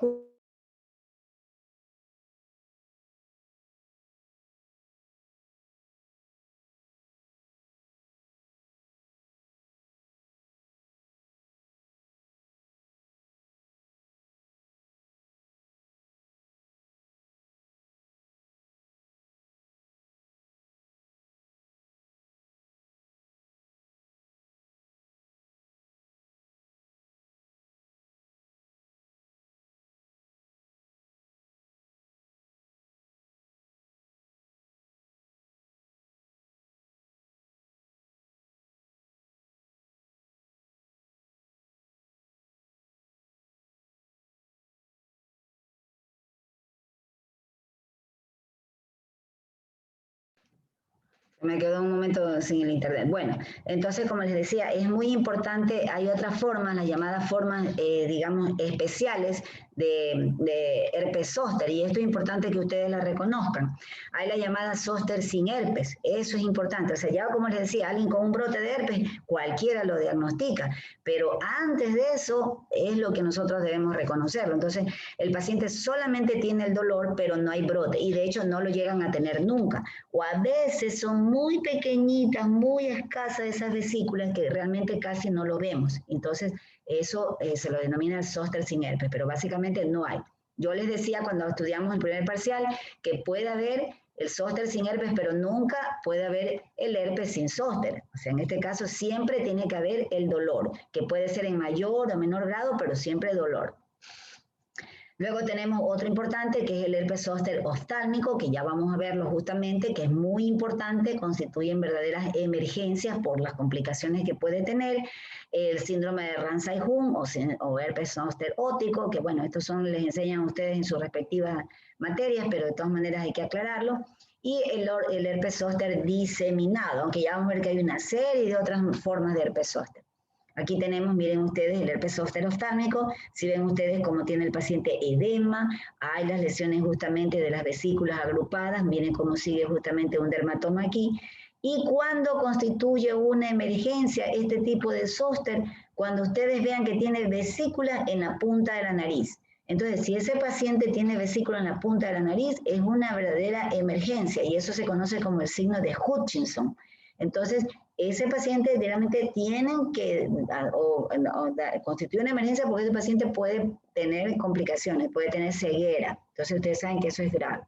S1: me quedó un momento sin el internet. Bueno, entonces, como les decía, es muy importante, hay otras formas, las llamadas formas, digamos, especiales de herpes zóster, y esto es importante que ustedes la reconozcan. Hay la llamada zóster sin herpes, eso es importante. O sea, ya como les decía, alguien con un brote de herpes, cualquiera lo diagnostica, pero antes de eso es lo que nosotros debemos reconocerlo. Entonces, el paciente solamente tiene el dolor, pero no hay brote, y de hecho no lo llegan a tener nunca. O a veces son muy pequeñitas, muy escasas esas vesículas que realmente casi no lo vemos. Entonces, eso se lo denomina el zóster sin herpes, pero básicamente no hay. Yo les decía cuando estudiamos el primer parcial que puede haber el zóster sin herpes, pero nunca puede haber el herpes sin zóster. O sea, en este caso siempre tiene que haber el dolor, que puede ser en mayor o menor grado, pero siempre dolor. Luego tenemos otro importante que es el herpes zóster oftálmico, que ya vamos a verlo justamente, que es muy importante, constituyen verdaderas emergencias por las complicaciones que puede tener. El síndrome de Ramsay-Hunt o herpes zóster óptico, que bueno, estos les enseñan a ustedes en sus respectivas materias, pero de todas maneras hay que aclararlo. Y el herpes zóster diseminado, aunque ya vamos a ver que hay una serie de otras formas de herpes zóster. Aquí tenemos, miren ustedes, el herpes zóster oftálmico. Si ven ustedes cómo tiene el paciente edema, hay las lesiones justamente de las vesículas agrupadas, miren cómo sigue justamente un dermatoma aquí. Y cuando constituye una emergencia este tipo de zóster, cuando ustedes vean que tiene vesícula en la punta de la nariz. Entonces, si ese paciente tiene vesícula en la punta de la nariz, es una verdadera emergencia y eso se conoce como el signo de Hutchinson. Entonces, ese paciente realmente tienen que constituir una emergencia porque ese paciente puede tener complicaciones, puede tener ceguera. Entonces, ustedes saben que eso es grave.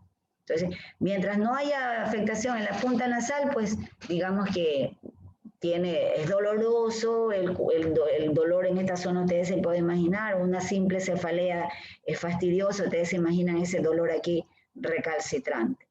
S1: Entonces, mientras no haya afectación en la punta nasal, pues digamos que es doloroso, el dolor en esta zona ustedes se pueden imaginar, una simple cefalea es fastidiosa, ustedes se imaginan ese dolor aquí recalcitrante.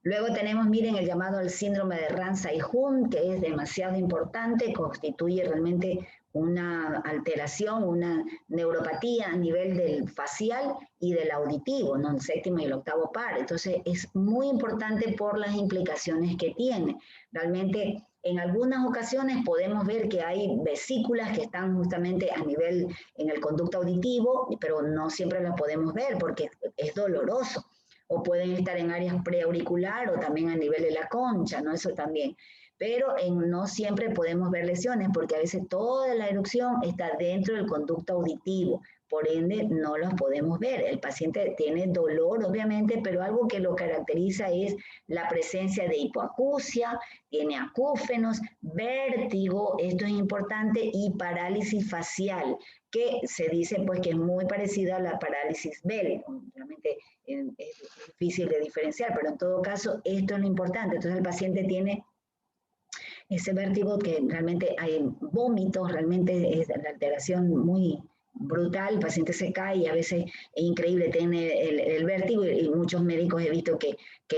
S1: Luego tenemos, miren, el llamado el síndrome de Ramsay-Hunt, que es demasiado importante, constituye realmente una alteración, una neuropatía a nivel del facial y del auditivo, ¿no? El séptimo y el octavo par. Entonces, es muy importante por las implicaciones que tiene. Realmente, en algunas ocasiones podemos ver que hay vesículas que están justamente a nivel en el conducto auditivo, pero no siempre las podemos ver porque es doloroso. O pueden estar en áreas preauricular o también a nivel de la concha, ¿no? Eso también. Pero no siempre podemos ver lesiones porque a veces toda la erupción está dentro del conducto auditivo, por ende no los podemos ver. El paciente tiene dolor, obviamente, pero algo que lo caracteriza es la presencia de hipoacusia, tiene acúfenos, vértigo, esto es importante, y parálisis facial, que se dice pues que es muy parecida a la parálisis Bell. Realmente es difícil de diferenciar, pero en todo caso esto es lo importante. Entonces el paciente tiene ese vértigo que realmente hay vómitos, realmente es la alteración muy brutal, el paciente se cae y a veces es increíble, tiene el vértigo y muchos médicos he visto que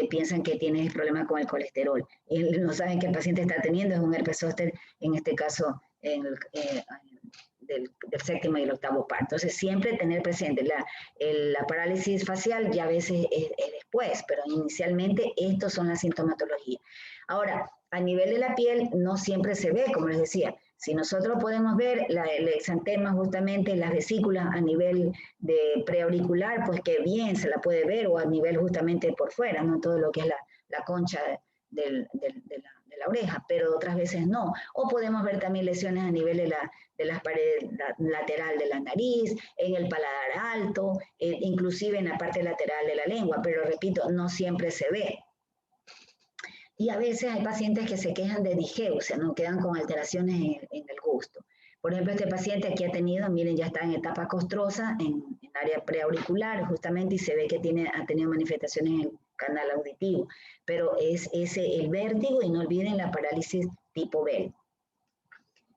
S1: piensan que tiene problemas con el colesterol. Y no saben que el paciente está teniendo es un herpes zóster, en este caso del séptimo y el octavo par. Entonces, siempre tener presente la parálisis facial, ya a veces es después, pero inicialmente estos son las sintomatologías. Ahora, a nivel de la piel no siempre se ve, como les decía. Si nosotros podemos ver el exantema, justamente las vesículas a nivel de preauricular, pues que bien se la puede ver, o a nivel justamente por fuera, no todo lo que es la concha de la oreja, pero otras veces no. O podemos ver también lesiones a nivel de las paredes lateral de la nariz, en el paladar alto, inclusive en la parte lateral de la lengua, pero repito, no siempre se ve. Y a veces hay pacientes que se quejan de digeusia, no quedan con alteraciones en el gusto. Por ejemplo, este paciente aquí ha tenido, miren, ya está en etapa costrosa, en área preauricular, justamente, y se ve que ha tenido manifestaciones en el canal auditivo. Pero es el vértigo y no olviden la parálisis tipo Bell.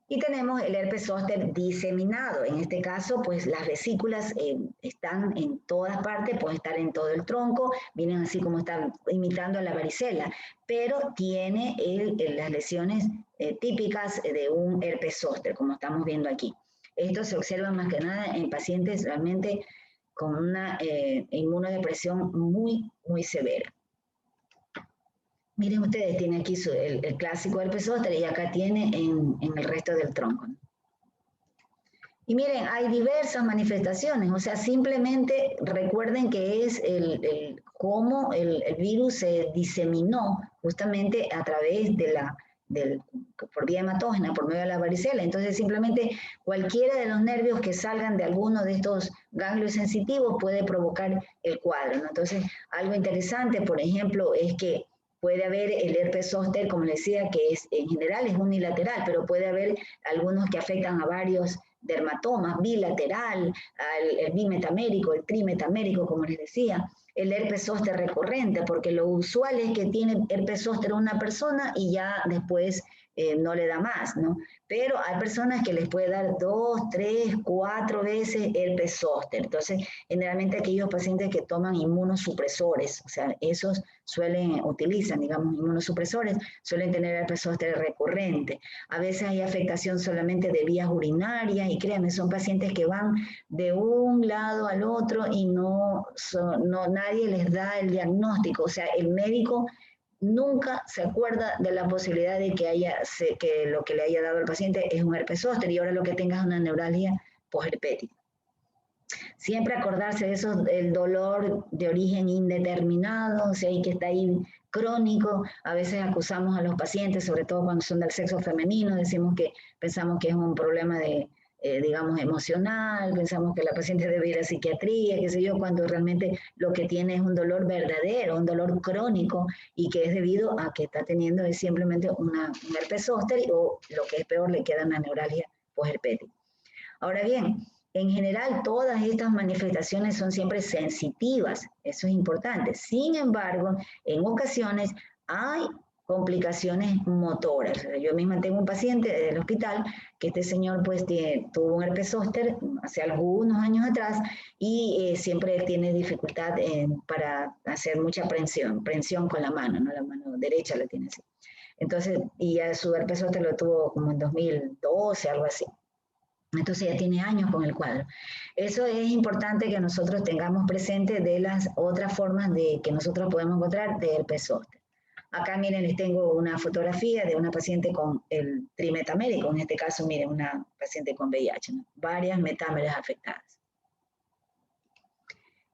S1: Y tenemos el herpes zóster diseminado. En este caso, pues las vesículas están en todas partes, pueden estar en todo el tronco, vienen así como están imitando a la varicela, pero tiene las lesiones típicas de un herpes zóster, como estamos viendo aquí. Esto se observa más que nada en pacientes realmente con una inmunodepresión muy, muy severa. Miren ustedes, tiene aquí el clásico herpes zóster y acá tiene en el resto del tronco. Y miren, hay diversas manifestaciones, o sea, simplemente recuerden que es cómo el virus se diseminó justamente a través por vía hematógena, por medio de la varicela. Entonces, simplemente cualquiera de los nervios que salgan de alguno de estos ganglios sensitivos puede provocar el cuadro, ¿no? Entonces, algo interesante, por ejemplo, es que puede haber el herpes zóster, como les decía, que en general es unilateral, pero puede haber algunos que afectan a varios dermatomas, bilateral, el bimetamérico, el trimetamérico, como les decía. el herpes zóster recurrente, porque lo usual es que tiene herpes zóster una persona y ya después no le da más, ¿no? Pero hay personas que les puede dar 2, 3, 4 veces herpes zóster. Entonces, generalmente aquellos pacientes que toman inmunosupresores, o sea, esos utilizan, digamos, inmunosupresores, suelen tener herpes zóster recurrente. A veces hay afectación solamente de vías urinarias y créanme, son pacientes que van de un lado al otro y nadie les da el diagnóstico, o sea, el médico nunca se acuerda de la posibilidad de que lo que le haya dado al paciente es un herpes zóster y ahora lo que tenga es una neuralgia posherpética. Siempre acordarse de eso, el dolor de origen indeterminado, o sea, que está ahí crónico. A veces acusamos a los pacientes, sobre todo cuando son del sexo femenino, pensamos que es un problema digamos, emocional, pensamos que la paciente debe ir a psiquiatría, qué sé yo, cuando realmente lo que tiene es un dolor verdadero, un dolor crónico, y que es debido a que está teniendo simplemente un herpes zóster, o lo que es peor, le queda una neuralgia posherpética. Ahora bien, en general, todas estas manifestaciones son siempre sensitivas, eso es importante. Sin embargo, en ocasiones hay complicaciones motoras. Yo misma tengo un paciente del hospital que este señor pues tuvo un herpes zóster hace algunos años atrás y siempre tiene dificultad para hacer mucha prensión con la mano, ¿no? La mano derecha la tiene así. Entonces, y ya su herpes zóster lo tuvo como en 2012, algo así. Entonces ya tiene años con el cuadro. Eso es importante que nosotros tengamos presente de las otras formas de que nosotros podemos encontrar de herpes zóster. Acá miren, les tengo una fotografía de una paciente con el trimetamérico, en este caso miren, una paciente con VIH, ¿no? Varias metámeras afectadas.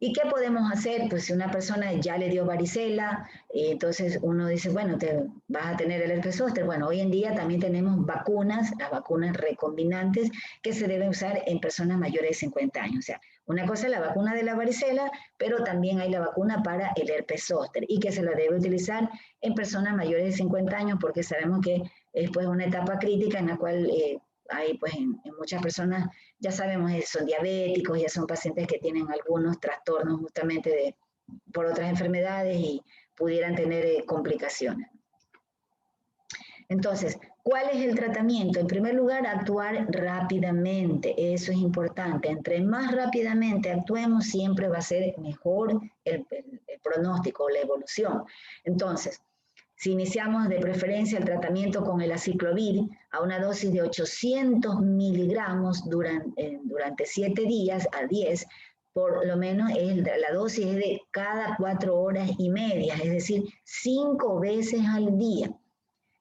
S1: ¿Y qué podemos hacer? Pues si una persona ya le dio varicela, entonces uno dice, bueno, te vas a tener el herpes zóster. Bueno, hoy en día también tenemos vacunas, las vacunas recombinantes, que se deben usar en personas mayores de 50 años. O sea, una cosa es la vacuna de la varicela, pero también hay la vacuna para el herpes zóster y que se la debe utilizar en personas mayores de 50 años porque sabemos que es pues una etapa crítica en la cual hay pues en muchas personas, ya sabemos, son diabéticos, ya son pacientes que tienen algunos trastornos justamente por otras enfermedades y pudieran tener complicaciones. Entonces, ¿cuál es el tratamiento? En primer lugar, actuar rápidamente, eso es importante. Entre más rápidamente actuemos, siempre va a ser mejor el pronóstico, la evolución. Entonces, si iniciamos de preferencia el tratamiento con el aciclovir a una dosis de 800 miligramos durante 7 días a 10, por lo menos la dosis es de cada 4 horas y media, es decir, 5 veces al día.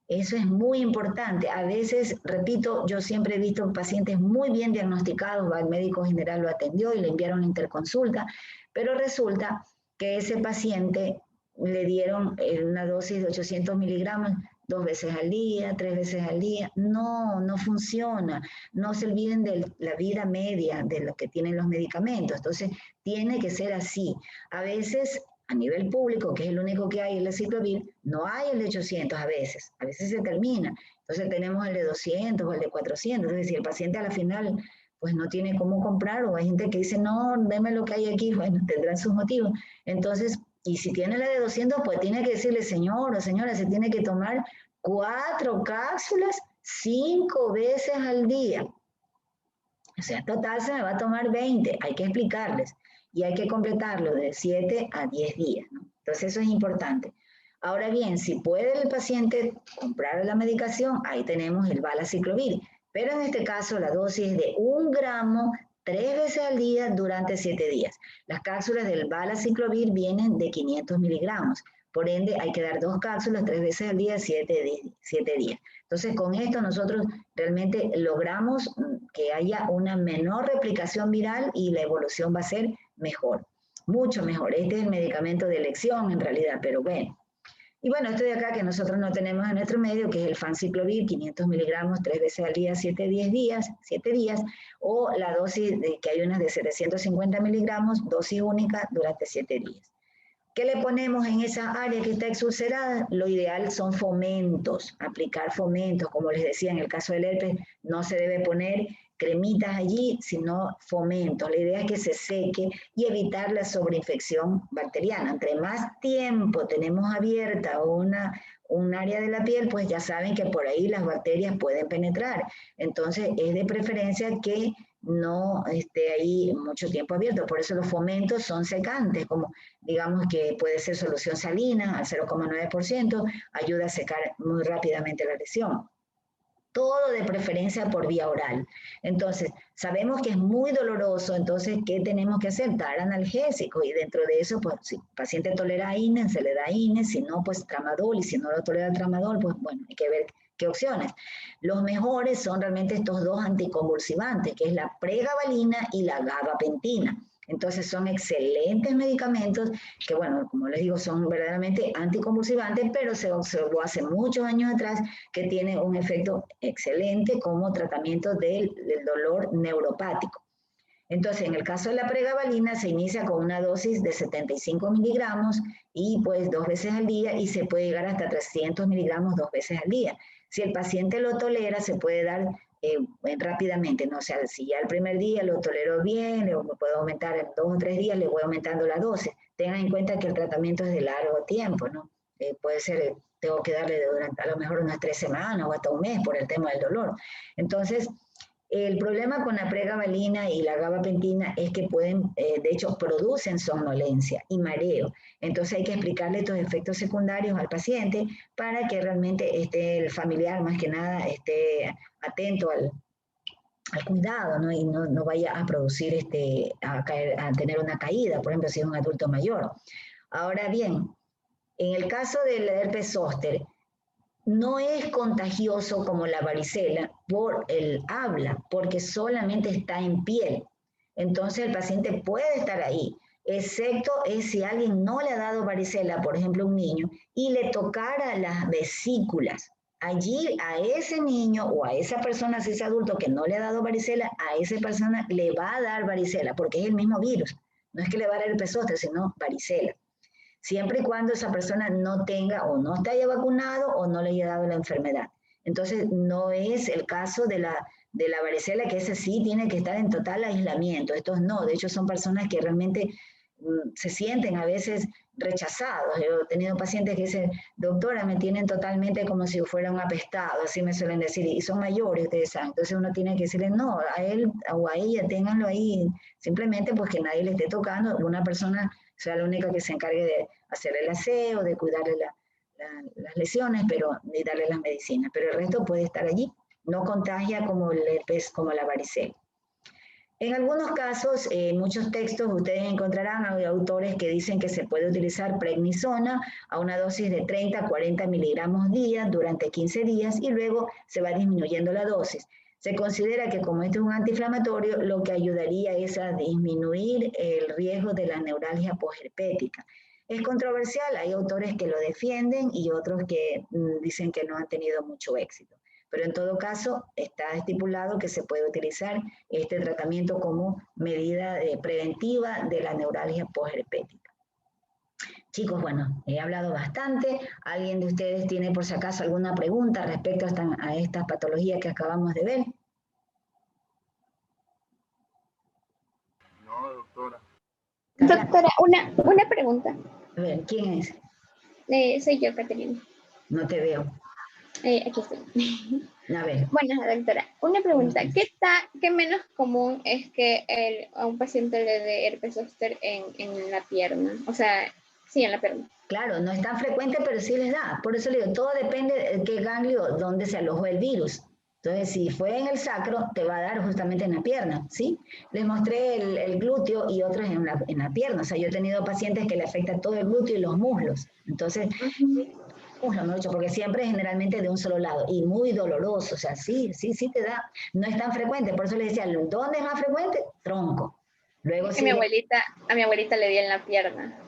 S1: Eso es muy importante. A veces, repito, yo siempre he visto pacientes muy bien diagnosticados, el médico general lo atendió y le enviaron la interconsulta, pero resulta que ese paciente le dieron una dosis de 800 miligramos 2 veces al día, 3 veces al día. No, no funciona. No se olviden de la vida media de lo que tienen los medicamentos. Entonces, tiene que ser así. A veces, a nivel público, que es el único que hay, el aciclovir, no hay el de 800 a veces se termina. Entonces, tenemos el de 200 o el de 400. Entonces, si el paciente a la final pues no tiene cómo comprar, o hay gente que dice, no, deme lo que hay aquí, bueno, tendrán sus motivos. Entonces, y si tiene la de 200, pues tiene que decirle, señor o señora, se tiene que tomar 4 cápsulas 5 veces al día. O sea, total se me va a tomar 20, hay que explicarles. Y hay que completarlo de 7 a 10 días, ¿no? Entonces eso es importante. Ahora bien, si puede el paciente comprar la medicación, ahí tenemos el valaciclovir. Pero en este caso la dosis es de 1 gramo 3 veces al día durante 7 días. Las cápsulas del valaciclovir vienen de 500 miligramos. Por ende, hay que dar 2 cápsulas 3 veces al día, 7 días. Entonces, con esto nosotros realmente logramos que haya una menor replicación viral y la evolución va a ser mejor, mucho mejor. Este es el medicamento de elección en realidad, pero bueno. Y bueno, esto de acá que nosotros no tenemos en nuestro medio, que es el fanciclovir, 500 miligramos 3 veces al día, 7 días, o la dosis que hay unas de 750 miligramos, dosis única durante 7 días. ¿Qué le ponemos en esa área que está exulcerada? Lo ideal son fomentos, aplicar fomentos. Como les decía, en el caso del herpes no se debe poner cremitas allí, sino fomentos. La idea es que se seque y evitar la sobreinfección bacteriana. Entre más tiempo tenemos abierta un área de la piel, pues ya saben que por ahí las bacterias pueden penetrar. Entonces es de preferencia que no esté ahí mucho tiempo abierto. Por eso los fomentos son secantes, como digamos que puede ser solución salina al 0,9%, ayuda a secar muy rápidamente la lesión. Todo de preferencia por vía oral. Entonces, sabemos que es muy doloroso, entonces, ¿qué tenemos que hacer? Dar analgésico, y dentro de eso, pues, si el paciente tolera INE, se le da INE, si no, pues tramadol, y si no lo tolera tramadol, pues bueno, hay que ver qué opciones. Los mejores son realmente estos dos anticonvulsivantes, que es la pregabalina y la gabapentina. Entonces son excelentes medicamentos que, bueno, como les digo, son verdaderamente anticonvulsivantes, pero se observó hace muchos años atrás que tiene un efecto excelente como tratamiento del dolor neuropático. Entonces, en el caso de la pregabalina, se inicia con una dosis de 75 miligramos y pues 2 veces al día, y se puede llegar hasta 300 miligramos 2 veces al día. Si el paciente lo tolera, se puede dar rápidamente, ¿no? O sea, si ya el primer día lo tolero bien, le puedo aumentar en 2 o 3 días, le voy aumentando la dosis. Tengan en cuenta que el tratamiento es de largo tiempo, ¿no? Puede ser, tengo que darle durante a lo mejor unas 3 semanas o hasta un mes por el tema del dolor. Entonces, el problema con la pregabalina y la gabapentina es que pueden, de hecho, producen somnolencia y mareo. Entonces hay que explicarle estos efectos secundarios al paciente para que realmente esté el familiar, más que nada, esté atento al cuidado, ¿no? Y no vaya a producir, a tener una caída, por ejemplo, si es un adulto mayor. Ahora bien, en el caso del herpes zóster, no es contagioso como la varicela por el habla, porque solamente está en piel. Entonces el paciente puede estar ahí, excepto es si alguien no le ha dado varicela, por ejemplo un niño, y le tocara las vesículas. Allí a ese niño o a esa persona, si es adulto que no le ha dado varicela, a esa persona le va a dar varicela, porque es el mismo virus. No es que le va a dar herpes zóster, sino varicela, siempre y cuando esa persona no tenga o no esté haya vacunado o no le haya dado la enfermedad. Entonces, no es el caso de la varicela, que ese sí tiene que estar en total aislamiento. Estos no, de hecho son personas que realmente se sienten a veces rechazados. Yo he tenido pacientes que dicen, doctora, me tienen totalmente como si fuera un apestado, así me suelen decir, y son mayores, ustedes saben. Entonces uno tiene que decirle, no, a él o a ella ténganlo ahí, simplemente pues que nadie le esté tocando, una persona sea la única que se encargue de hacer el aseo, de cuidarle las lesiones, pero ni darle las medicinas. Pero el resto puede estar allí. No contagia como el herpes, como la varicela. En algunos casos, en muchos textos ustedes encontrarán autores que dicen que se puede utilizar prednisona a una dosis de 30 a 40 miligramos día durante 15 días y luego se va disminuyendo la dosis. Se considera que como este es un antiinflamatorio, lo que ayudaría es a disminuir el riesgo de la neuralgia posherpética. Es controversial, hay autores que lo defienden y otros que dicen que no han tenido mucho éxito. Pero en todo caso, está estipulado que se puede utilizar este tratamiento como medida preventiva de la neuralgia posherpética. Chicos, bueno, he hablado bastante. ¿Alguien de ustedes tiene por si acaso alguna pregunta respecto a estas patologías que acabamos de ver?
S2: No, doctora.
S3: Doctora, una pregunta.
S1: A ver, ¿quién es?
S3: Soy yo, Caterina.
S1: No te veo.
S3: Aquí estoy.
S1: A ver.
S3: Bueno, doctora, una pregunta. ¿Qué menos común es que a un paciente le dé herpes zóster en la pierna? O sea, sí, en la pierna.
S1: Claro, no es tan frecuente, pero sí les da. Por eso le digo, todo depende de qué ganglio, dónde se alojó el virus. Entonces, si fue en el sacro, te va a dar justamente en la pierna, ¿sí? Les mostré el glúteo y otros en la pierna. O sea, yo he tenido pacientes que le afecta todo el glúteo y los muslos. Entonces, muslo, mejor dicho, porque siempre es generalmente de un solo lado y muy doloroso. O sea, sí te da. No es tan frecuente. Por eso les decía, ¿dónde es más frecuente? Tronco. Luego
S3: sí. A mi abuelita le di en la pierna.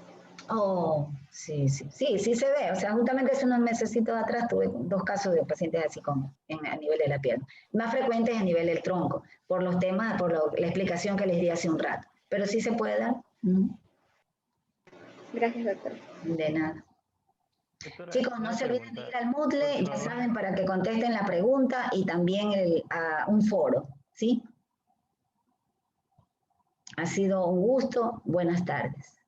S1: Oh, sí se ve. O sea, justamente hace unos mesecitos atrás tuve 2 casos de pacientes así a nivel de la pierna. Más frecuentes a nivel del tronco, por los temas, la explicación que les di hace un rato. Pero sí se puede dar.
S3: Gracias, doctor.
S1: De nada.
S2: Doctora,
S1: chicos, no se olviden de ir al Moodle, ya saben, para que contesten la pregunta y también a un foro, ¿sí? Ha sido un gusto. Buenas tardes.